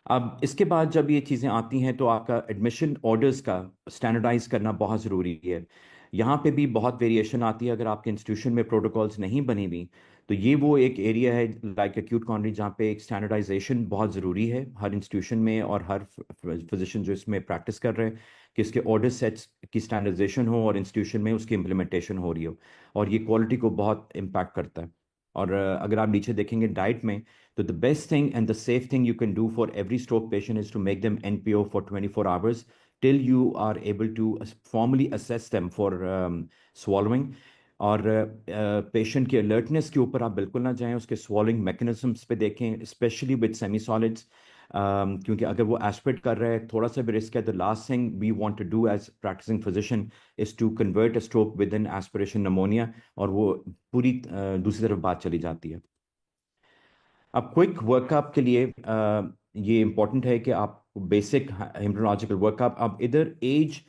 [SPEAKER 1] अब इसके बाद जब ये चीज़ें आती हैं तो आपका एडमिशन ऑर्डर्स का स्टैंडर्डाइज करना बहुत ज़रूरी है। यहाँ पे भी बहुत वेरिएशन आती है, अगर आपके इंस्टीट्यूशन में प्रोटोकॉल्स नहीं बनी हुई, तो ये वो एक एरिया है लाइक एक्यूट कॉर्नरी जहाँ पे एक स्टैंडर्डाइजेशन बहुत ज़रूरी है हर इंस्टीट्यूशन में, और हर फिजिशियन जो इसमें प्रैक्टिस कर रहे हैं कि इसके ऑर्डर सेट्स की स्टैंडर्डाइजेशन हो और इंस्टीट्यूशन में उसकी इम्प्लीमेंटेशन हो रही हो, और ये क्वालिटी को बहुत इम्पैक्ट करता है। और अगर आप नीचे देखेंगे डाइट में, so the best thing and the safe thing you can do for every stroke patient is to make them NPO for 24 hours till you are able to formally assess them for swallowing. और पेशेंट की अलर्टनेस के ऊपर आप बिल्कुल ना जाएं, उसके swallowing mechanisms पे देखें, स्पेशली विद सेमी सॉलिड्स, क्योंकि अगर वो एस्पिरेट कर रहा है थोड़ा सा भी रिस्क है। The last thing we want to do as practicing physician is to convert a stroke within aspiration pneumonia, और वो पूरी दूसरी तरफ बात चली जाती है। अब क्विक वर्कअप के लिए ये इंपॉर्टेंट है कि आप बेसिक हेमटोलॉजिकल वर्कअप, अब इधर age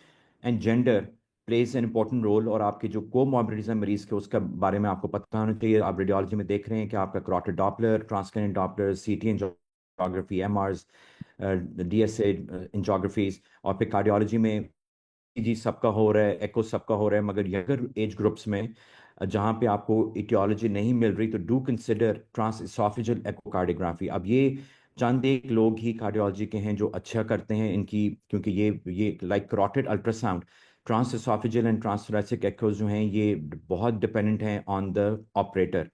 [SPEAKER 1] and gender plays an important role, और आपके जो कोमॉर्बिडिटीज है मरीज के उसका बारे में आपको पता होना चाहिए। आप रेडियोलॉजी में देख रहे हैं कि आपका carotid Doppler, transcranial Doppler, CT angiography, MRs, DSA angiographies, और फिर कार्डियोलॉजी में जी सबका हो रहा है, एको सबका हो रहा है, मगर यंगर एज ग्रुप्स में जहाँ पे आपको इटियोलॉजी नहीं मिल रही, तो do consider trans oesophageal echocardiography. अब ये चंद एक लोग ही कार्डियोलॉजी के हैं जो अच्छा करते हैं इनकी, क्योंकि ये like carotid ultrasound, trans oesophageal and transthoracic echoes जो हैं ये बहुत डिपेंडेंट हैं ऑन द ऑपरेटर।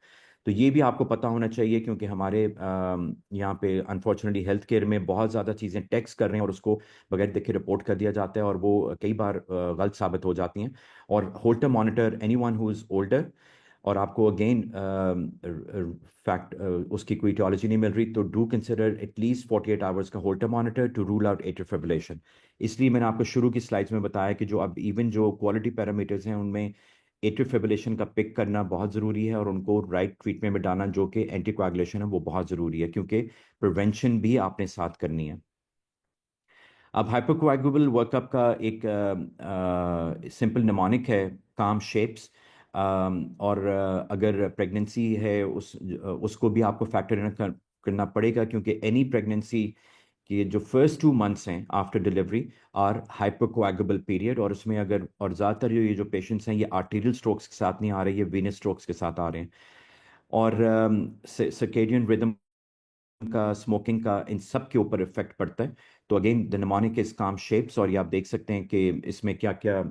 [SPEAKER 1] तो ये भी आपको पता होना चाहिए, क्योंकि हमारे यहाँ पे अनफॉर्चुनेटली हेल्थ केयर में बहुत ज़्यादा चीज़ें टैक्स कर रहे हैं और उसको बगैर देखे रिपोर्ट कर दिया जाता है, और वो कई बार गलत साबित हो जाती हैं। और Holter monitor anyone who is older, और आपको अगेन फैक्ट उसकी कोई टियोलॉजी नहीं मिल रही, तो डू कंसिडर एटलीस्ट 48 आवर्स का Holter monitor to rule out atrial fibrillation. इसलिए मैंने आपको शुरू की स्लाइड्स में बताया कि जो अब इवन जो क्वालिटी पैरामीटर्स हैं उनमें एट्रियल फिब्रिलेशन का पिक करना बहुत ज़रूरी है, और उनको राइट ट्रीटमेंट में डालना जो कि एंटीकोएगुलेशन है वो बहुत ज़रूरी है, क्योंकि प्रिवेंशन भी आपने साथ करनी है। अब हाइपोकोएगुबल वर्कअप का एक सिंपल निमोनिक है, काम शेप्स, और अगर प्रेगनेंसी है उसको भी आपको फैक्टर इन करना पड़ेगा, क्योंकि एनी प्रेगनेंसी कि जो फर्स्ट 2 मंथ्स हैं आफ्टर डिलीवरी आर हाइपोकोएगुबल पीरियड, और उसमें अगर और ज़्यादातर ये जो पेशेंट्स हैं ये आर्टीरियल स्ट्रोक्स के साथ नहीं आ रहे, ये वेनस स्ट्रोक्स के साथ आ रहे हैं। और सर्केडियन रिदम का, स्मोकिंग का, इन सब के ऊपर इफेक्ट पड़ता है। तो अगेन द निमोनिक इज काम शेप्स, और ये आप देख सकते हैं कि इसमें क्या क्या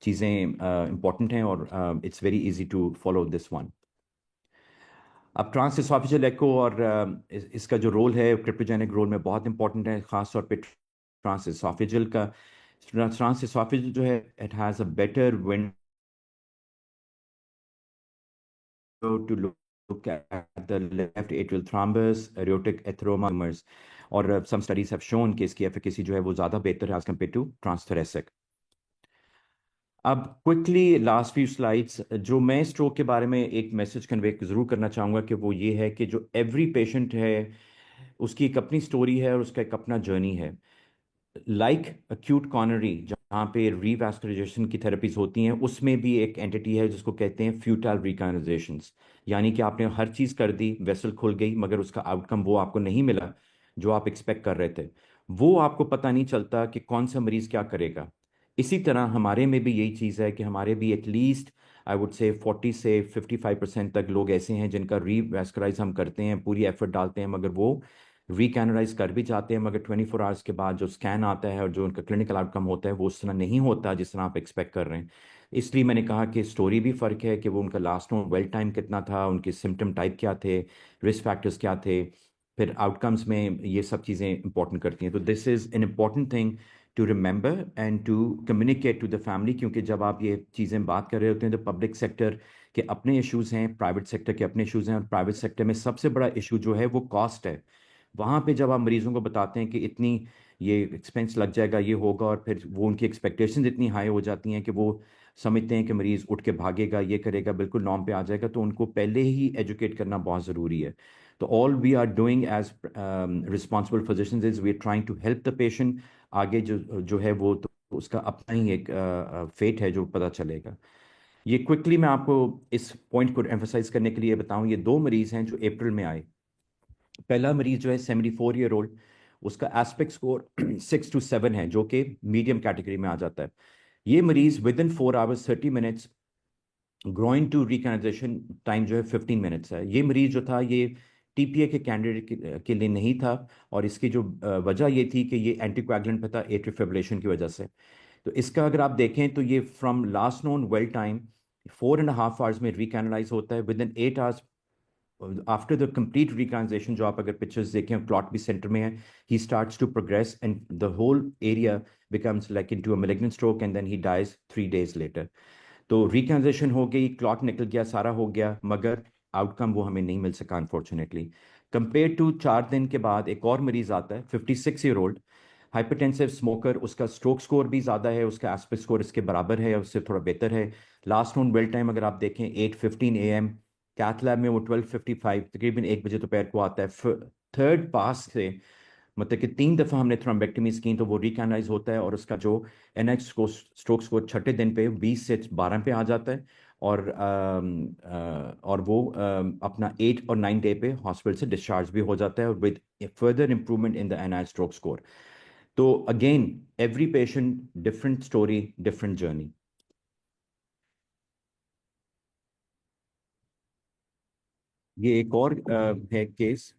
[SPEAKER 1] चीज़ें इंपॉर्टेंट हैं, और it's very easy to follow this one. अब ट्रांस एसोफेजियल एको और इसका जो रोल है क्रिप्टोजेनिक रोल में बहुत इंपॉर्टेंट है, खास तौर पे ट्रांस एसोफेजियल का। ट्रांस एसोफेजियल जो है it has a better window to look at the left atrial thrombus, aortic atheroma, और some studies have shown कि इसकी efficacy जो है वो ज़्यादा बेहतर है as compared to transthoracic। अब क्विकली लास्ट फ्यू स्लाइड्स, जो मैं स्ट्रोक के बारे में एक मैसेज कन्वे ज़रूर करना चाहूँगा कि वो ये है कि जो एवरी पेशेंट है उसकी एक अपनी स्टोरी है और उसका एक अपना जर्नी है। लाइक अक्यूट कॉर्नरी जहाँ पे रीवैस्कुलराइजेशन की थेरेपीज होती हैं, उसमें भी एक एंटिटी है जिसको कहते हैं फ्यूटाइल रिकॉग्नाइजेशंस, यानी कि आपने हर चीज़ कर दी, वेसल खुल गई, मगर उसका आउटकम वो आपको नहीं मिला जो आप एक्सपेक्ट कर रहे थे। वो आपको पता नहीं चलता कि कौन सा मरीज क्या करेगा। इसी तरह हमारे में भी यही चीज़ है कि हमारे भी एटलीस्ट आई वुड से 40 से 55% तक लोग ऐसे हैं जिनका रीवैस्कुलाइज हम करते हैं, पूरी एफर्ट डालते हैं, मगर वो रिकैनलाइज कर भी जाते हैं, मगर 24 आवर्स के बाद जो स्कैन आता है और जो उनका क्लिनिकल आउटकम होता है वो उस तरह नहीं होता जिस तरह आप एक्सपेक्ट कर रहे हैं। इसलिए मैंने कहा कि स्टोरी भी फ़र्क है कि वो उनका लास्ट में वेल टाइम कितना था, उनके सिम्टम टाइप क्या थे, रिस्क फैक्टर्स क्या थे, फिर आउटकम्स में ये सब चीज़ें इंपॉर्टेंट करती हैं। तो this is an important thing to remember and to communicate to the family, क्योंकि जब आप ये चीज़ें बात कर रहे होते हैं तो पब्लिक सेक्टर के अपने इश्यूज़ हैं, प्राइवेट सेक्टर के अपने इश्यूज़ हैं, और प्राइवेट सेक्टर में सबसे बड़ा इशू जो है वो कॉस्ट है। वहाँ पे जब आप मरीजों को बताते हैं कि इतनी ये एक्सपेंस लग जाएगा, ये होगा, और फिर वो उनकी एक्सपेक्टेशंस इतनी हाई हो जाती हैं कि वो समझते हैं कि मरीज उठ के भागेगा, ये करेगा, बिल्कुल नॉर्म पे आ जाएगा, तो उनको पहले ही एजुकेट करना बहुत ज़रूरी है। तो all we are doing as responsible physicians is we are trying to help the patient. आगे जो जो है वो तो उसका अपना ही एक फेट है जो पता चलेगा। ये क्विकली मैं आपको इस पॉइंट को एम्फोसाइज करने के लिए बताऊं, ये 2 मरीज हैं जो अप्रैल में आए। पहला मरीज जो है 74 ईयर ओल्ड, उसका एस्पेक्ट स्कोर 6 to 7 है, जो कि मीडियम कैटेगरी में आ जाता है। ये मरीज within 4 hours 30 minutes, groin to recanalisation time जो है 15 मिनट्स है। ये मरीज जो था ये टीपीए के कैंडिडेट के लिए नहीं था, और इसकी जो वजह ये थी कि ये एंटीकोएगुलेंट पे था एट्रियल फिब्रिलेशन की वजह से। तो इसका अगर आप देखें तो ये from last known well time 4.5 hours में रिकैनलाइज होता है, within 8 hours after the complete recognisation. जो आप अगर पिक्चर्स देखें, क्लॉट भी सेंटर में है, he starts to progress and the whole area becomes like into a malignant stroke and then he dies 3 days later. तो रिकॉग्नाइजेशन हो गई, क्लॉट निकल गया, सारा हो गया, मगर आउटकम वो हमें नहीं मिल सका अनफॉर्चुनेटली। कंपेयर टू 4 दिन के बाद एक और मरीज आता है 56 ईयर ओल्ड, हाइपरटेंसिव स्मोकर, उसका स्ट्रोक स्कोर भी ज़्यादा है, उसका एस्पेक्ट स्कोर इसके बराबर है, उससे थोड़ा बेहतर है। लास्ट नोन वेल टाइम अगर आप देखें 8:15 AM, कैथ लैब में वो 12:55, तकरीबन 1 बजे दोपहर को आता है। थर्ड पास से मतलब कि 3 दफ़ा हमने थ्रोम्बेक्टमीज की तो वो रिकैनाइज होता है, और उसका जो एनएक्स को स्ट्रोक स्कोर छठे दिन पे 20 से 12 पे आ जाता है, और वो अपना 8 और 9 डे पे हॉस्पिटल से डिस्चार्ज भी हो जाता है with further improvement in the NI stroke score. तो again every patient different story, different journey. ये एक और है case.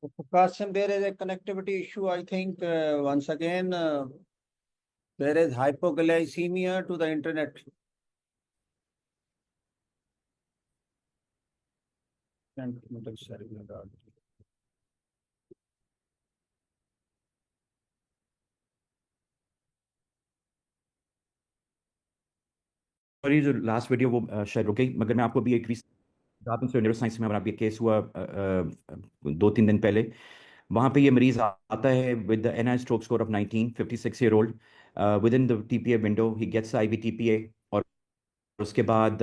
[SPEAKER 2] Qasim, there is a connectivity issue. I think once again there is hypoglycemia to the internet.
[SPEAKER 1] Sorry, जो लास्ट वीडियो वो शायद रुक गई, मगर मैं आपको भी एक न्यूरो साइंस में हमारा भी केस हुआ 2-3 दिन पहले। वहाँ पे ये मरीज आता है with N I stroke score of 19, 56 year old. Within the TPA window he gets IV TPA, और उसके बाद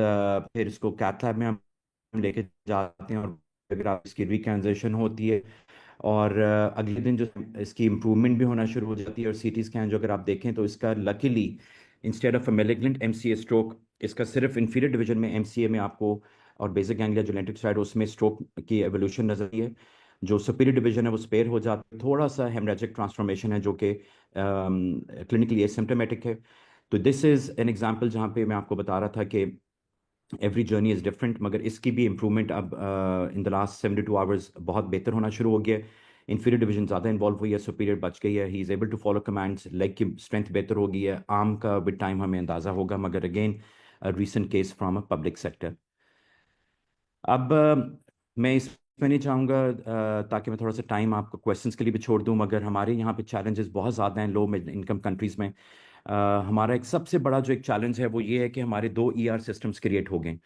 [SPEAKER 1] फिर इसको कैथ लैब में हम लेके जाते हैं, और अगर आप इसकी रिकैंजेशन होती है, और अगले दिन जो इसकी इम्प्रूवमेंट भी होना शुरू हो जाती है। और सीटी स्कैन जो अगर आप देखें तो इसका luckily instead of a malignant MCA stroke, इसका सिर्फ इंफीरियर डिवीजन में एमसीए में आपको, और बेसिक गैंग्लिया जो लेंटिक साइड उसमें स्ट्रोक की एवोल्यूशन नजर आई है। जो सुपीरियर डिवीजन है वो स्पेयर हो जाता है, थोड़ा सा हेमरेजिक ट्रांसफॉर्मेशन है जो कि क्लिनिकली एसिम्टोमेटिक है। तो दिस इज एन एग्जांपल जहाँ पे मैं आपको बता रहा था कि एवरी जर्नी इज़ डिफरेंट, मगर इसकी भी इम्प्रूवमेंट अब इन द लास्ट 72 आवर्स बहुत बेहतर होना शुरू हो गया है। इंफीरियर डिवीजन ज़्यादा इन्वॉल्व हुई है, सुपीरियर बच गई है, he is able to follow commands, leg की स्ट्रेंथ बेहतर हो गई है। आर्म का विद टाइम हमें अंदाज़ा होगा, मगर again recent case from a public sector. अब मैं इसमें नहीं चाहूँगा ताकि मैं थोड़ा सा टाइम आपको क्वेश्चंस के लिए भी छोड़ दूँ, मगर हमारे यहाँ पे चैलेंजेस बहुत ज़्यादा हैं लो इनकम कंट्रीज़ में। हमारा एक सबसे बड़ा जो एक चैलेंज है वो ये है कि हमारे 2 सिस्टम्स क्रिएट हो गए।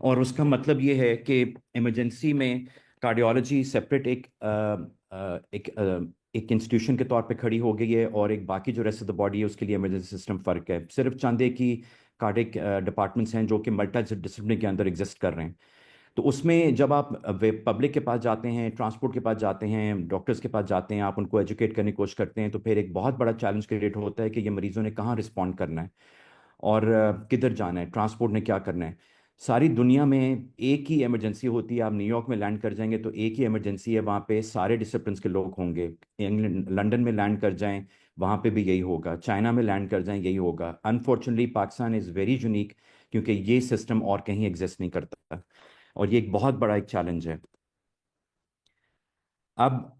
[SPEAKER 1] और उसका मतलब ये है कि इमरजेंसी में कार्डियोलॉजी सेपरेट एक इंस्टीट्यूशन के तौर पे खड़ी हो गई है, और एक बाकी जो रेस्ट ऑफ द बॉडी है उसके लिए इमरजेंसी सिस्टम फ़र्क है। सिर्फ चंद एक ही कार्डिक डिपार्टमेंट्स हैं जो कि मल्टी डिसिप्लिनरी के अंदर एग्जिस्ट कर रहे हैं। तो उसमें जब आप पब्लिक के पास जाते हैं, ट्रांसपोर्ट के पास जाते हैं, डॉक्टर्स के पास जाते हैं, आप उनको एजुकेट करने की कोशिश करते हैं, तो फिर एक बहुत बड़ा चैलेंज क्रिएट होता है कि ये मरीजों ने कहाँ रिस्पॉन्ड करना है, और किधर जाना है, ट्रांसपोर्ट ने क्या करना है। सारी दुनिया में एक ही इमरजेंसी होती है। आप न्यूयॉर्क में लैंड कर जाएंगे तो एक ही इमरजेंसी है, वहाँ पे सारे डिसिप्लिन के लोग होंगे। इंग्लैंड लंदन में लैंड कर जाएं, वहाँ पे भी यही होगा। चाइना में लैंड कर जाएं, यही होगा। Unfortunately Pakistan is very unique, क्योंकि ये सिस्टम और कहीं एग्जिस्ट नहीं करता, और ये एक बहुत बड़ा एक चैलेंज है। अब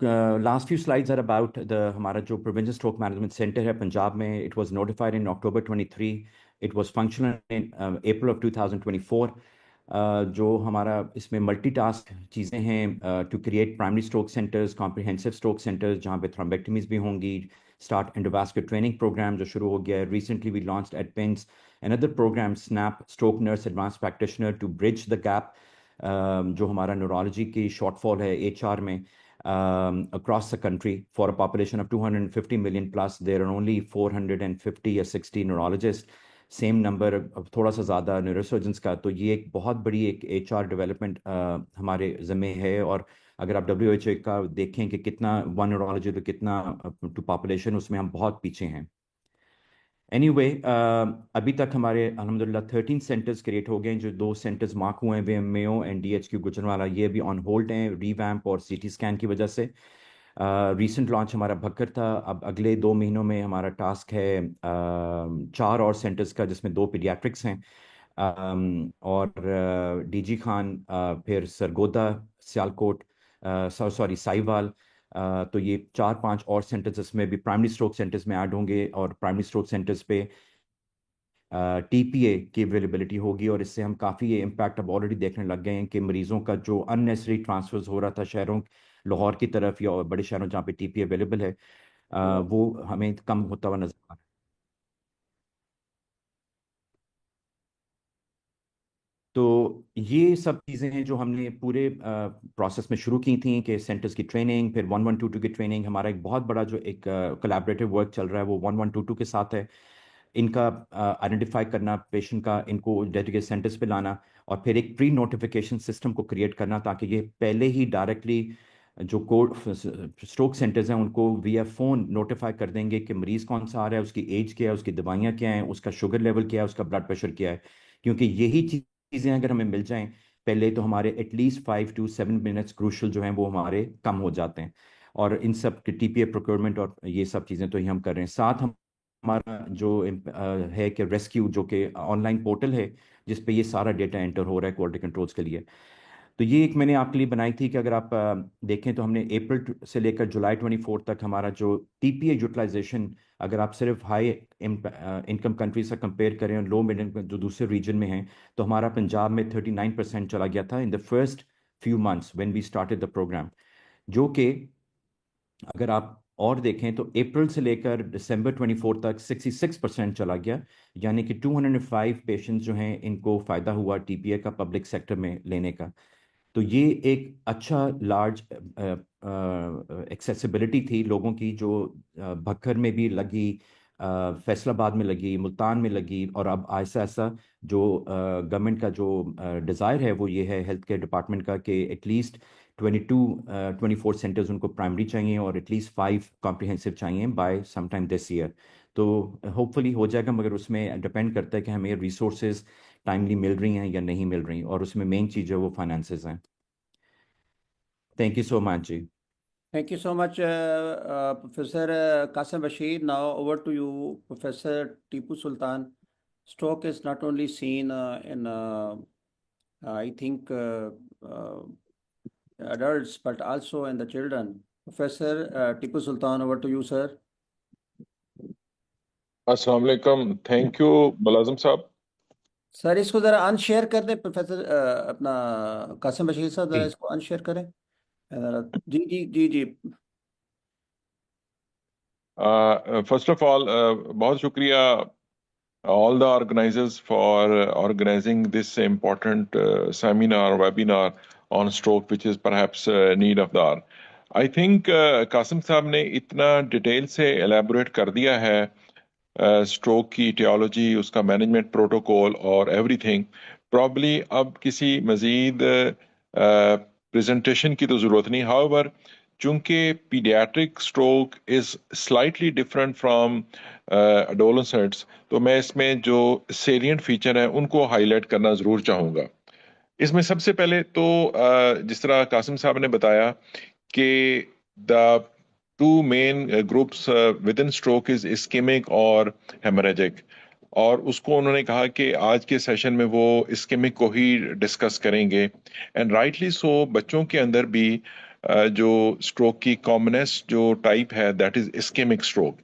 [SPEAKER 1] last few slides are about the हमारा जो प्रिवेंशन स्ट्रोक मैनेजमेंट सेंटर है पंजाब में। It was notified in October 23, it was functional in April of 2024। जो हमारा इसमें मल्टीटास्क चीज़ें हैं to create primary stroke centres, comprehensive stroke centres जहाँ पे थ्रोम्बेक्टमीज भी होंगी। स्टार्ट एंडोवास्कुलर ट्रेनिंग प्रोग्राम जो शुरू हो गया है recently, we launched at PIMS another program SNAP, stroke nurse advanced practitioner, to bridge the gap जो हमारा न्यूरोलॉजी की शॉर्टफॉल है एचआर में across the country. For a population of 250 million plus, there are only 450 or 60 neurologists. Same number, थोड़ा सा ज़्यादा न्यूरोसर्जन्स का। तो ये एक बहुत बड़ी एक एचआर डेवलपमेंट हमारे ज़िम्मे है। और अगर आप WHO का देखें कि कितना वन न्यूरोलॉजी तो कितना टू पॉपुलेशन, उसमें हम बहुत पीछे हैं। एनीवे अभी तक हमारे अल्हम्दुलिल्लाह 13 सेंटर्स क्रिएट हो गए हैं। जो 2 सेंटर्स मार्क हुए हैं वे मेयो एंड DHQ गुजरांवाला, ये भी ऑन होल्ड हैं रीवैम्प और सीटी स्कैन की वजह से। रीसेंट लॉन्च हमारा भक्कर था। अब अगले 2 महीनों में हमारा टास्क है 4 और सेंटर्स का, जिसमें 2 पीडियाट्रिक्स हैं, और DG खान, फिर सरगोदा, सियालकोट, सॉरी साहिवाल। तो ये 4-5 और सेंटर्स इसमें भी प्राइमरी स्ट्रोक सेंटर्स में ऐड होंगे, और प्राइमरी स्ट्रोक सेंटर्स पे टीपीए की अवेलेबिलिटी होगी। और इससे हम काफ़ी ये इम्पैक्ट अब ऑलरेडी देखने लग गए हैं कि मरीजों का जो अननेसेसरी ट्रांसफर्स हो रहा था शहरों, लाहौर की तरफ या बड़े शहरों जहाँ पे टीपीए अवेलेबल है, वो हमें कम होता हुआ नजर आ रहा है। तो ये सब चीज़ें हैं जो हमने पूरे प्रोसेस में शुरू की थी, कि सेंटर्स की ट्रेनिंग, फिर 1122 की ट्रेनिंग। हमारा एक बहुत बड़ा जो एक कोलैबोरेटिव वर्क चल रहा है वो 1122 के साथ है। इनका आइडेंटिफाई करना पेशेंट का, इनको डेडिकेटेड सेंटर्स पे लाना, और फिर एक प्री नोटिफिकेशन सिस्टम को क्रिएट करना, ताकि ये पहले ही डायरेक्टली जो कोड स्ट्रोक सेंटर्स हैं उनको विया फ़ोन नोटिफाई कर देंगे कि मरीज़ कौन सा आ रहा है, उसकी एज क्या है, उसकी दवाइयाँ क्या हैं, उसका शुगर लेवल क्या है, उसका ब्लड प्रेशर क्या है। क्योंकि यही चीज़ें अगर हमें मिल जाएं पहले, तो हमारे एटलीस्ट 5 to 7 मिनट्स क्रूशल जो हैं वो हमारे कम हो जाते हैं। और इन सब टीपीए प्रोक्योरमेंट और ये सब चीज़ें तो ही हम कर रहे हैं। साथ हम हमारा जो है कि रेस्क्यू, जो कि ऑनलाइन पोर्टल है जिस पे ये सारा डेटा एंटर हो रहा है क्वालिटी कंट्रोल्स के लिए। तो ये एक मैंने आपके लिए बनाई थी कि अगर आप देखें तो हमने अप्रैल से लेकर जुलाई 24 तक हमारा जो टीपीए यूटिलाइजेशन, अगर आप सिर्फ हाई इनकम कंट्री से कंपेयर करें और लो मिडिल जो दूसरे रीजन में हैं, तो हमारा पंजाब में 39% चला गया था in the first few months when we started the programme. जो कि अगर आप और देखें तो अप्रैल से लेकर दिसंबर 24 तक 66% चला गया, यानी कि 205 पेशेंट्स जो हैं इनको फ़ायदा हुआ टीपीए का पब्लिक सेक्टर में लेने का। तो ये एक अच्छा लार्ज एक्सेसिबिलिटी थी लोगों की, जो भक्खर में भी लगी, फैसलाबाद में लगी, मुल्तान में लगी, और अब ऐसा ऐसा जो गवर्नमेंट का जो डिज़ायर है वो ये है हेल्थ केयर डिपार्टमेंट का कि एटलीस्ट 24 सेंटर्स उनको प्राइमरी चाहिए और एटलीस्ट 5 कॉम्प्रिहेंसिव चाहिए by some time this year. तो होपफुली हो जाएगा, मगर उसमें डिपेंड करता है कि हमें रिसोर्सेज टाइमली मिल रही हैं या नहीं मिल रही, और उसमें मेन चीज़ है वो फाइनेंसेस हैं। थैंक यू सो मच जी।
[SPEAKER 2] Thank you so much, Professor Qasim Bashir. Now over to you, Professor Tipu Sultan. Stroke is not only seen in, I think, adults, but also in the children. Professor Tipu Sultan, over to you, sir.
[SPEAKER 4] अस्सलाम वालेकुम, थैंक यू मुलाजिम साहब।
[SPEAKER 2] सर इसको जरा अनशेयर कर दें, प्रोफेसर अपना कासिम बशीर साहब, जरा
[SPEAKER 1] जी
[SPEAKER 2] इसको अनशेयर करें जरा। जी जी जी जी।
[SPEAKER 4] फर्स्ट ऑफ ऑल बहुत शुक्रिया all the organizers for organizing this important seminar webinar on stroke, which is perhaps need of the hour. I think Qasim साहब ने इतना डिटेल से एलैबोरेट कर दिया है स्ट्रोक की टियोलॉजी, उसका मैनेजमेंट प्रोटोकॉल और एवरीथिंग। प्रॉब्ली अब किसी मजीद प्रेजेंटेशन की तो ज़रूरत नहीं। हाउएवर, चूंकि paediatric stroke is slightly different from adolescents, तो मैं इसमें जो सेलिएंट फीचर हैं उनको हाईलाइट करना ज़रूर चाहूँगा। इसमें सबसे पहले तो जिस तरह कासिम साहब ने बताया कि the two main groups within stroke is ischaemic और हेमरेजिक, और उसको उन्होंने कहा कि आज के सेशन में वो इस्केमिक को ही डिस्कस करेंगे। एंड राइटली सो, बच्चों के अंदर भी जो स्ट्रोक की कॉमनेस्ट जो टाइप है that is ischaemic stroke.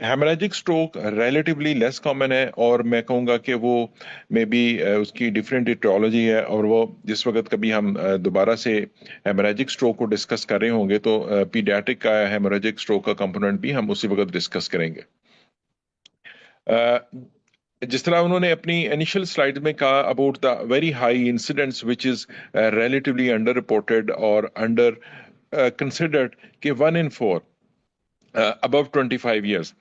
[SPEAKER 4] Haemorrhagic stroke relatively less common है, और मैं कहूँगा कि वो मे बी उसकी डिफरेंट इटियोलॉजी है, और वो जिस वक्त कभी हम दोबारा से हेमरेजिक स्ट्रोक को डिस्कस कर रहे होंगे तो पीडियाट्रिक का हेमरेजिक स्ट्रोक का कंपोनेंट भी हम उसी वक्त डिस्कस करेंगे। जिस तरह उन्होंने अपनी इनिशियल स्लाइड में कहा about the very high incidents which is relatively under reported और अंडर कंसिडर्ड कि 1 in 4 above 25 years।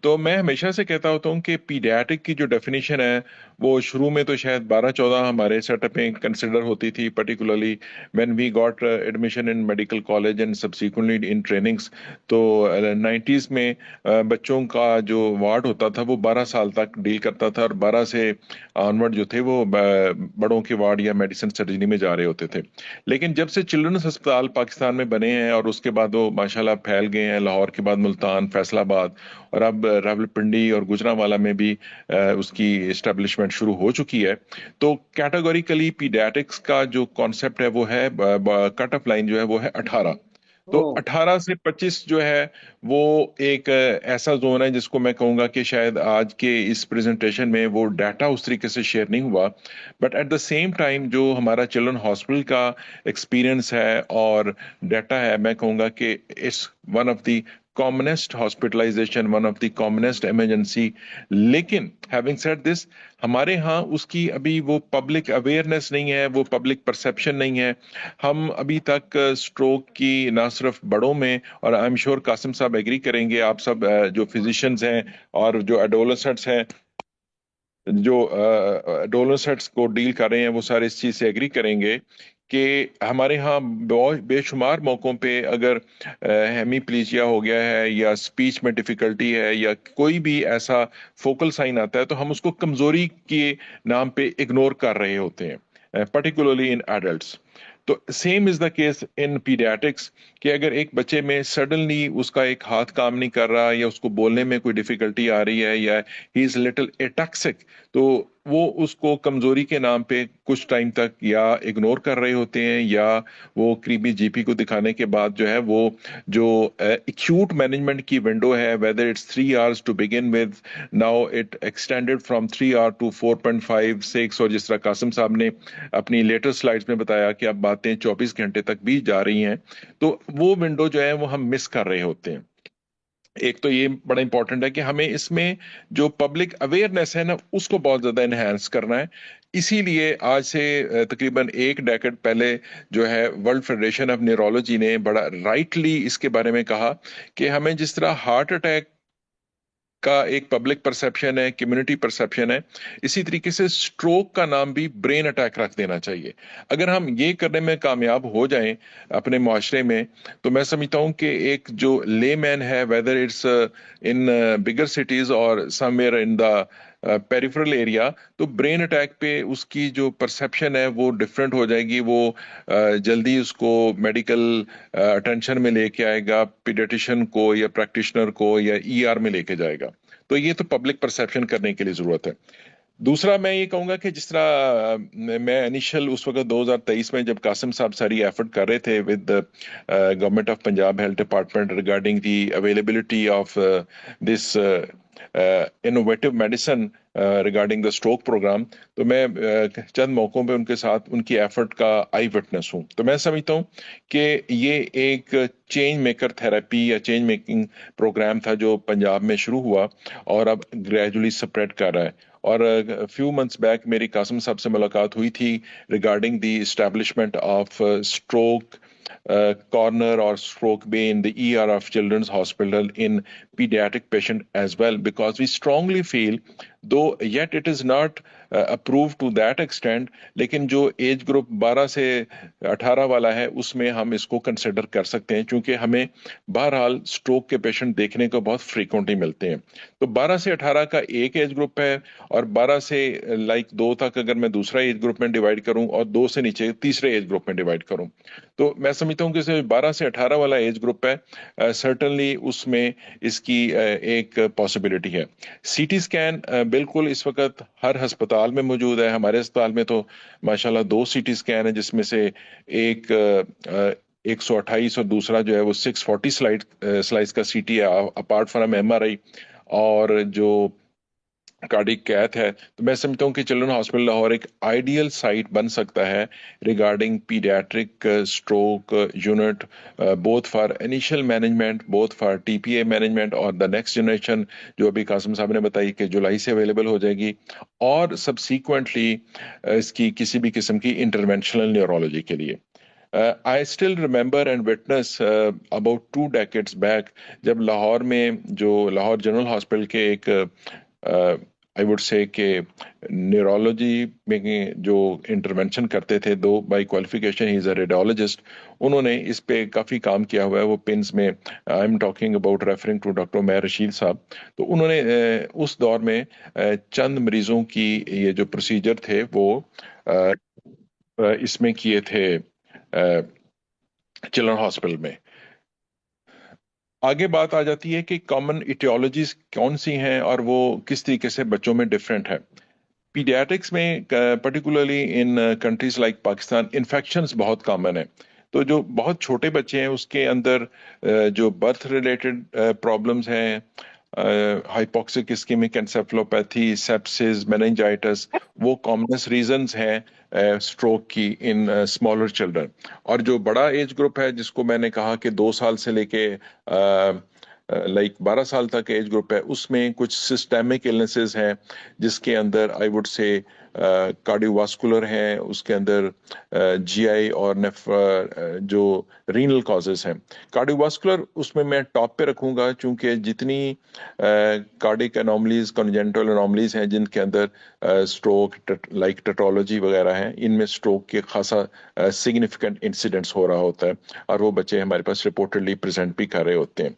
[SPEAKER 4] तो मैं हमेशा से कहता होता हूँ कि पीडियाट्रिक की जो डेफिनेशन है वो शुरू में तो शायद 12-14 हमारे सेटअप में कंसिडर होती थी, particularly when we got admission in medical college and subsequently in trainings. तो 90s में बच्चों का जो वार्ड होता था वो 12 साल तक डील करता था, और 12 से ऑनवर्ड जो थे वो बड़ों के वार्ड या मेडिसिन सर्जरी में जा रहे होते थे। लेकिन जब से चिल्ड्रंस अस्पताल पाकिस्तान में बने हैं और उसके बाद वो माशाल्लाह फैल गए हैं, लाहौर के बाद मुल्तान, फैसलाबाद, और अब रावलपिंडी और गुजरांवाला में भी उसकी इस्टेब्लिशमेंट शुरू हो चुकी है। तो कैटेगोरिकली पीडियाट्रिक्स का जो कॉन्सेप्ट है वो है, कट ऑफ लाइन जो है वो है 18। तो 18 से 25 जो है वो एक ऐसा जोन है जिसको मैं कहूंगा कि शायद आज के इस प्रेजेंटेशन में वो डाटा उस तरीके से शेयर नहीं हुआ, but at the same time जो हमारा चिल्ड्रन हॉस्पिटल का एक्सपीरियंस है और डाटा है, मैं कहूंगा कि it's one of the commonest hospitalisation, one of the commonest emergency. लेकिन हैविंग सेड दिस, हमारे यहाँ उसकी अभी वो पब्लिक अवेयरनेस नहीं है, वो पब्लिक परसेप्शन नहीं है। हम अभी तक स्ट्रोक की ना सिर्फ बड़ों में, और आई एम श्योर कासिम साहब एग्री करेंगे, आप सब जो फिजिशियंस हैं और जो एडोलेसेंट्स हैं, जो एडोलेसेंट्स को डील कर रहे हैं, वो सारे इस चीज से एग्री करेंगे कि हमारे यहाँ बेशुमार मौकों पे अगर हेमीप्लीजिया हो गया है या स्पीच में डिफिकल्टी है या कोई भी ऐसा फोकल साइन आता है तो हम उसको कमजोरी के नाम पे इग्नोर कर रहे होते हैं, पर्टिकुलरली इन एडल्ट्स। तो same is the case in paediatrics कि अगर एक बच्चे में सडनली उसका एक हाथ काम नहीं कर रहा या उसको बोलने में कोई डिफिकल्टी आ रही है या ही इज लिटिल एटैक्सिक, तो वो उसको कमजोरी के नाम पे कुछ टाइम तक या इग्नोर कर रहे होते हैं, या वो करीबी जीपी को दिखाने के बाद जो है वो जो एक्यूट मैनेजमेंट की विंडो है, whether it's 3 hours to begin with, now it extended from 3 hour to 4.5 6, और जिस तरह कासिम साहब ने अपनी लेटेस्ट स्लाइड्स में बताया कि अब बातें 24 घंटे तक भी जा रही हैं, तो वो विंडो जो है वो हम मिस कर रहे होते हैं। एक तो ये बड़ा इंपॉर्टेंट है कि हमें इसमें जो पब्लिक अवेयरनेस है ना, उसको बहुत ज्यादा इनहेंस करना है। इसीलिए आज से तकरीबन एक डेकेड पहले जो है वर्ल्ड फेडरेशन ऑफ न्यूरोलॉजी ने बड़ा राइटली इसके बारे में कहा कि हमें जिस तरह हार्ट अटैक का एक पब्लिक परसेप्शन है, कम्युनिटी परसेप्शन है, इसी तरीके से स्ट्रोक का नाम भी ब्रेन अटैक रख देना चाहिए। अगर हम ये करने में कामयाब हो जाएं अपने माशरे में, तो मैं समझता हूं कि एक जो लेमैन है, whether it's in bigger cities और somewhere in the peripheral area, तो ब्रेन अटैक पे उसकी जो परसेप्शन है वो डिफरेंट हो जाएगी। वो जल्दी उसको मेडिकल अटेंशन में लेके आएगा, पीडियाट्रिशियन को या प्रैक्टिशनर को या ईआर में लेके जाएगा। तो ये तो पब्लिक परसेप्शन करने के लिए जरूरत है। दूसरा मैं ये कहूंगा कि जिस तरह मैं इनिशियल उस वक्त 2023 में जब कासिम साहब सारी एफर्ट कर रहे थे with government of Punjab health department regarding the availability of this innovative medicine regarding the stroke programme, तो मैं चंद मौकों पे उनके साथ उनकी एफर्ट का आई विटनेस हूँ। तो मैं समझता हूँ कि ये एक चेंज मेकर थेरेपी या चेंज मेकिंग प्रोग्राम था जो पंजाब में शुरू हुआ और अब ग्रेजुअली स्प्रेड कर रहा है। और फ्यू मंथ्स बैक मेरी कासिम साहब से मुलाकात हुई थी regarding the establishment of stroke corner or stroke bay in the ER of Children's Hospital in pediatric patient as well, because we strongly feel, though yet it is not approved to that extent, लेकिन जो एज ग्रुप 12 से 18 वाला है उसमें हम इसको कंसिडर कर सकते हैं, क्योंकि हमें बहरहाल स्ट्रोक के पेशेंट देखने को बहुत फ्रीक्वेंटली मिलते हैं। तो 12 से 18 का एक एज ग्रुप है, और 12 से 2 तक अगर मैं दूसरा एज ग्रुप में डिवाइड करूं, और 2 से नीचे तीसरे एज ग्रुप में डिवाइड करूं, तो मैं समझता हूं कि 12 से 18 वाला एज ग्रुप है, सर्टनली उसमें इसकी एक पॉसिबिलिटी है। सीटी स्कैन बिल्कुल इस वक्त हर अस्पताल में मौजूद है। हमारे अस्पताल में तो माशाल्लाह 2 सीटी स्कैन है, जिसमें से एक 128 और दूसरा जो है वो 640 स्लाइस का सीटी है, अपार्ट फ्रॉम एमआरआई और जो कार्डिक कैथ है। तो मैं समझता हूँ कि चिल्ड्रन हॉस्पिटल लाहौर एक आइडियल साइट बन सकता है regarding paediatric stroke unit, both for initial management, both for TPA management, और द नेक्स्ट जनरेशन जो अभी कासिम साहब ने बताई कि जुलाई से अवेलेबल हो जाएगी, और सब्सीक्वेंटली इसकी किसी भी किस्म की इंटरवेंशनल न्यूरोलॉजी के लिए। I still remember and witness about 2 decades back जब लाहौर में जो लाहौर जनरल हॉस्पिटल के एक आई वुड से कि न्यूरोलॉजी में जो इंटरवेंशन करते थे, दो by qualification he is a radiologist, उन्होंने इस पे काफ़ी काम किया हुआ है। वो पिंस में I am talking about referring to doctor Umair Rashid साहब, तो उन्होंने उस दौर में चंद मरीजों की ये जो प्रोसीजर थे वो इसमें किए थे चिल्ड्रन हॉस्पिटल में। आगे बात आ जाती है कि कॉमन इटियोलॉजीज कौन सी हैं और वो किस तरीके से बच्चों में डिफरेंट है। पीडियाट्रिक्स में particularly in countries like Pakistan infections बहुत कॉमन है। तो जो बहुत छोटे बच्चे हैं उसके अंदर जो बर्थ रिलेटेड प्रॉब्लम्स हैं, hypoxic ischaemic encephalopathy, sepsis, meningitis, वो कॉमनेस्ट रीजंस हैं स्ट्रोक की इन स्मॉलर चिल्ड्रन। और जो बड़ा एज ग्रुप है जिसको मैंने कहा कि 2 साल से लेके 12 साल तक एज ग्रुप है, उसमें कुछ सिस्टेमिक इलनेसेस हैं जिसके अंदर आई वुड से कार्डियोवास्कुलर हैं, उसके अंदर जीआई और जो रीनल कॉजेस हैं। कार्डियोवास्कुलर उसमें मैं टॉप पे रखूंगा, क्योंकि जितनी कार्डिक एनॉमलीज, कॉन्जेनिटल एनॉमलीज हैं जिनके अंदर स्ट्रोक लाइक टेट्रोलॉजी वगैरह हैं, इनमें स्ट्रोक के खासा सिग्निफिकेंट इंसिडेंट्स हो रहा होता है, और वो बच्चे हमारे पास रिपोर्टेडली प्रेजेंट भी कर रहे होते हैं।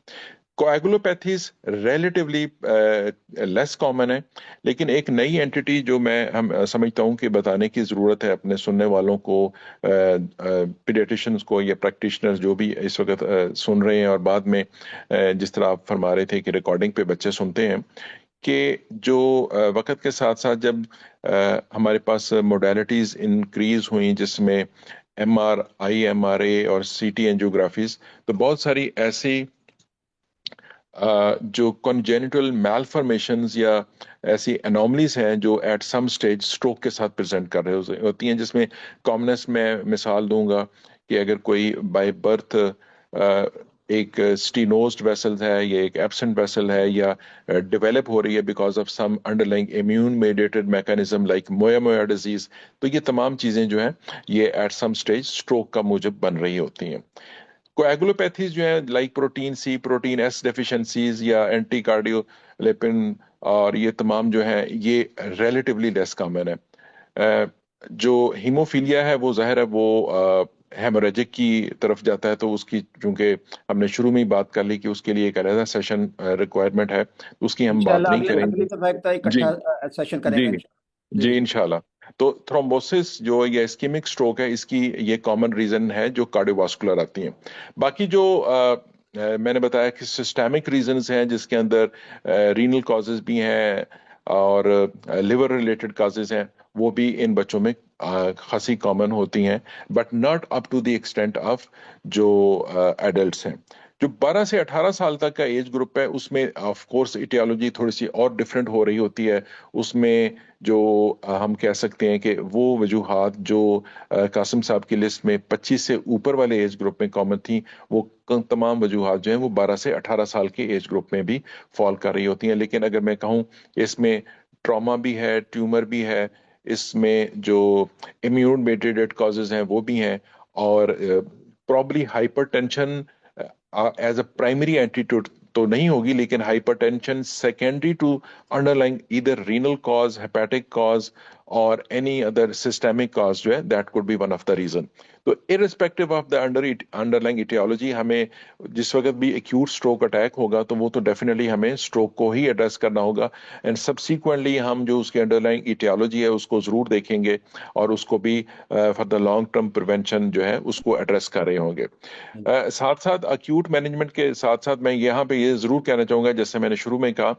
[SPEAKER 4] कोएगुलोपैथीज रिलेटिवली लेस कॉमन है, लेकिन एक नई एंटिटी जो हम समझता हूं कि बताने की ज़रूरत है अपने सुनने वालों को, पीडियाट्रिशियंस को या प्रैक्टिशनर्स जो भी इस वक्त सुन रहे हैं, और बाद में जिस तरह आप फरमा रहे थे कि रिकॉर्डिंग पे बच्चे सुनते हैं, कि जो वक्त के साथ साथ जब हमारे पास मोडेलिटीज़ इंक्रीज हुई, जिसमें MRI, MRA और CT एंजियोग्राफीज, तो बहुत सारी ऐसी जो कॉन्जेनिटल मैलफॉर्मेशंस या ऐसी एनॉमलीज हैं जो एट सम स्टेज स्ट्रोक के साथ प्रेजेंट कर रहे होती हैं, जिसमें कॉमनेस्ट मैं मिसाल दूंगा कि अगर कोई बाय बर्थ एक स्टीनोज्ड वेसल है या एक एब्सेंट वेसल है या डेवलप हो रही है because of some underlying immune mediated mechanism like moya disease, तो ये तमाम चीजें जो हैं ये एट सम स्टेज स्ट्रोक का मूजब बन रही होती हैं। कोएगुलोपैथीज जो है like protein C, protein S deficiencies या एंटी कार्डियोलेपिन, और ये तमाम जो है ये रिलेटिवली लेस कॉमन है। जो हीमोफीलिया है वो जाहिर है वो हेमोरेजिक की तरफ जाता है, तो उसकी चूंकि हमने शुरू में ही बात कर ली कि उसके लिए एक अलग सेशन रिक्वायरमेंट है, तो उसकी हम बात
[SPEAKER 2] इंशाल्लाह
[SPEAKER 4] नहीं
[SPEAKER 2] अगली
[SPEAKER 4] करेंगे।
[SPEAKER 2] अगली दफा एक
[SPEAKER 4] जी
[SPEAKER 2] इकट्ठा सेशन
[SPEAKER 4] जी
[SPEAKER 2] करेंगे इंशाल्लाह। जी
[SPEAKER 4] जी
[SPEAKER 2] जी।
[SPEAKER 4] इंशाल्लाह। तो थ्रोम्बोसिस जो ये इस्केमिक स्ट्रोक है, इसकी ये कॉमन रीजन है जो कार्डियोवास्कुलर आती हैं। बाकी जो मैंने बताया कि सिस्टेमिक रीजंस हैं जिसके अंदर रीनल कॉजेज भी हैं और लिवर रिलेटेड कॉजेज हैं, वो भी इन बच्चों में खासी कॉमन होती हैं, but not up to the extent of जो एडल्ट्स हैं। जो 12 से 18 साल तक का एज ग्रुप है उसमें ऑफ कोर्स इटियोलॉजी थोड़ी सी और डिफरेंट हो रही होती है। उसमें जो हम कह सकते हैं कि वो वजूहात जो कासिम साहब की लिस्ट में 25 से ऊपर वाले एज ग्रुप में कॉमन थी, वो तमाम वजूहात जो हैं वो 12 से 18 साल के एज ग्रुप में भी फॉल कर रही होती हैं। लेकिन अगर मैं कहूँ इसमें ट्रॉमा भी है, ट्यूमर भी है, इसमें जो इम्यून मेडिएटेड कॉजेज हैं वो भी हैं, और probably hypertension as a primary entity तो नहीं होगी, लेकिन hypertension secondary to underlying either renal cause, hepatic cause और एनी अदर सिस्टेमिक कॉज जो है that could be one of the reason. तो irrespective of the underlying aetiology, हमें जिस वक्त भी एक्यूट स्ट्रोक अटैक होगा तो वो तो डेफिनेटली हमें स्ट्रोक को ही एड्रेस करना होगा, एंड सब्सिक्वेंटली हम जो उसके अंडरलाइंग इटियोलॉजी है उसको जरूर देखेंगे और उसको भी for the long term prevention जो है उसको एड्रेस कर रहे होंगे। साथ साथ अक्यूट मैनेजमेंट के साथ साथ मैं यहाँ पे ये जरूर कहना चाहूंगा, जैसे मैंने शुरू में कहा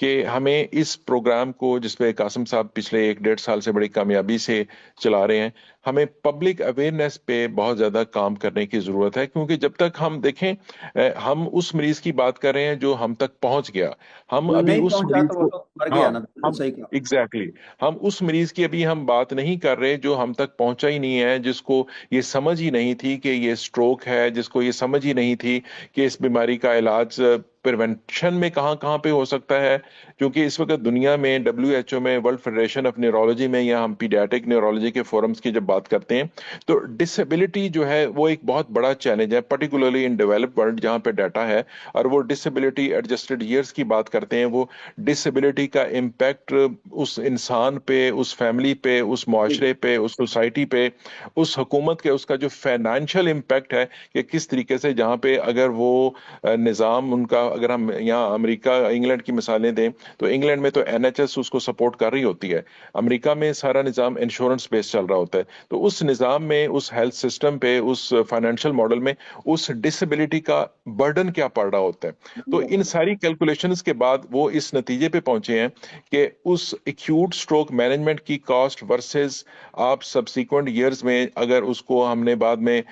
[SPEAKER 4] कि हमें इस प्रोग्राम को जिसपे कासिम साहब पिछले 1-1.5 साल से बड़ी कामयाबी से चला रहे हैं, हमें पब्लिक अवेयरनेस पे बहुत ज्यादा काम करने की जरूरत है। क्योंकि जब तक हम देखें हम उस मरीज की बात कर रहे हैं जो हम तक पहुंच गया, हम
[SPEAKER 2] जो
[SPEAKER 4] अभी
[SPEAKER 2] नहीं
[SPEAKER 4] उस
[SPEAKER 2] पहुंचा
[SPEAKER 4] मरीज
[SPEAKER 2] तो वो
[SPEAKER 4] को,
[SPEAKER 2] तो मर गया
[SPEAKER 4] हाँ
[SPEAKER 2] ना, बिल्कुल
[SPEAKER 4] हम
[SPEAKER 2] सही कहा।
[SPEAKER 4] एग्जैक्टली हम उस मरीज की अभी हम बात नहीं कर रहे जो हम तक पहुंचा ही नहीं है, जिसको ये समझ ही नहीं थी कि ये स्ट्रोक है, जिसको ये समझ ही नहीं थी कि इस बीमारी का इलाज प्रिवेंशन में कहाँ कहाँ पे हो सकता है। क्योंकि इस वक्त दुनिया में WHO में, वर्ल्ड फेडरेशन ऑफ न्यूरोलॉजी में, या हम पीडियाट्रिक न्यूरोलॉजी के फोरम्स की जब बात करते हैं, तो डिसेबिलिटी जो है वो एक बहुत बड़ा चैलेंज है, पर्टिकुलरली इन डेवलप्ड वर्ल्ड जहाँ पे डाटा है। और वो डिसेबिलिटी एडजस्टेड ईयर्स की बात करते हैं, वो डिसेबिलिटी का इम्पैक्ट उस इंसान पे, उस फैमिली पे, उस
[SPEAKER 2] जी
[SPEAKER 4] माशरे पे, उस सोसाइटी पे, उस हुकूमत के, उसका जो फाइनेंशियल इम्पैक्ट है कि किस तरीके से, जहाँ पे अगर वो निज़ाम उनका, अगर हम यहाँ अमेरिका इंग्लैंड की मिसालें दें, तो इंग्लैंड में तो NHS उसको सपोर्ट कर रही होती है, अमेरिका में सारा निज़ाम इंश्योरेंस बेस्ड चल रहा होता है। तो उस निज़ाम में, उस हेल्थ सिस्टम पे, उस फाइनेंशियल मॉडल में उस डिसेबिलिटी का बर्डन क्या पड़ रहा होता है। तो इन सारी कैलकुलेशंस के बाद वो इस नतीजे पे पहुंचे हैं कि उस एक्यूट स्ट्रोक मैनेजमेंट की कॉस्ट वर्सेस आप सब्सिक्वेंट ईयर्स में अगर उसको हमने बाद में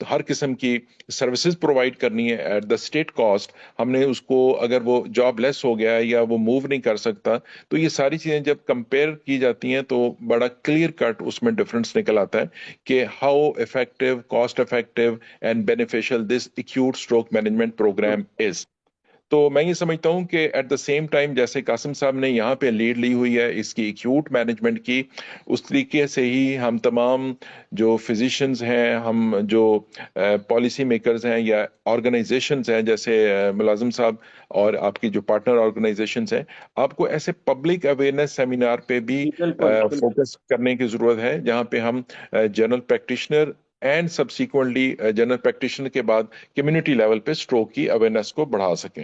[SPEAKER 4] हर किस्म की सर्विसेज प्रोवाइड करनी है एट द स्टेट कॉस्ट, हमने उसको, अगर वो जॉबलेस हो गया है या वो मूव नहीं कर सकता, तो ये सारी चीजें जब कंपेयर की जाती हैं तो बड़ा क्लियर कट उसमें डिफरेंस निकल आता है कि how effective, cost effective and beneficial this acute stroke management programme is. तो मैं ये समझता हूँ कि एट द सेम टाइम जैसे कासिम साहब ने यहाँ पे लीड ली हुई है इसकी एक्यूट मैनेजमेंट की, उस तरीके से ही हम तमाम जो फिजिशियंस हैं, हम जो पॉलिसी मेकर्स हैं या ऑर्गेनाइजेशंस हैं, जैसे मुलाजिम साहब और आपकी जो पार्टनर ऑर्गेनाइजेशंस हैं, आपको ऐसे पब्लिक अवेयरनेस सेमिनार पे भी
[SPEAKER 2] बिल्कुल बिल्कुल।
[SPEAKER 4] फोकस करने की जरूरत है, जहाँ पे हम general practitioner and subsequently general practitioner के बाद कम्युनिटी लेवल पे स्ट्रोक की अवेयरनेस को बढ़ा सकें।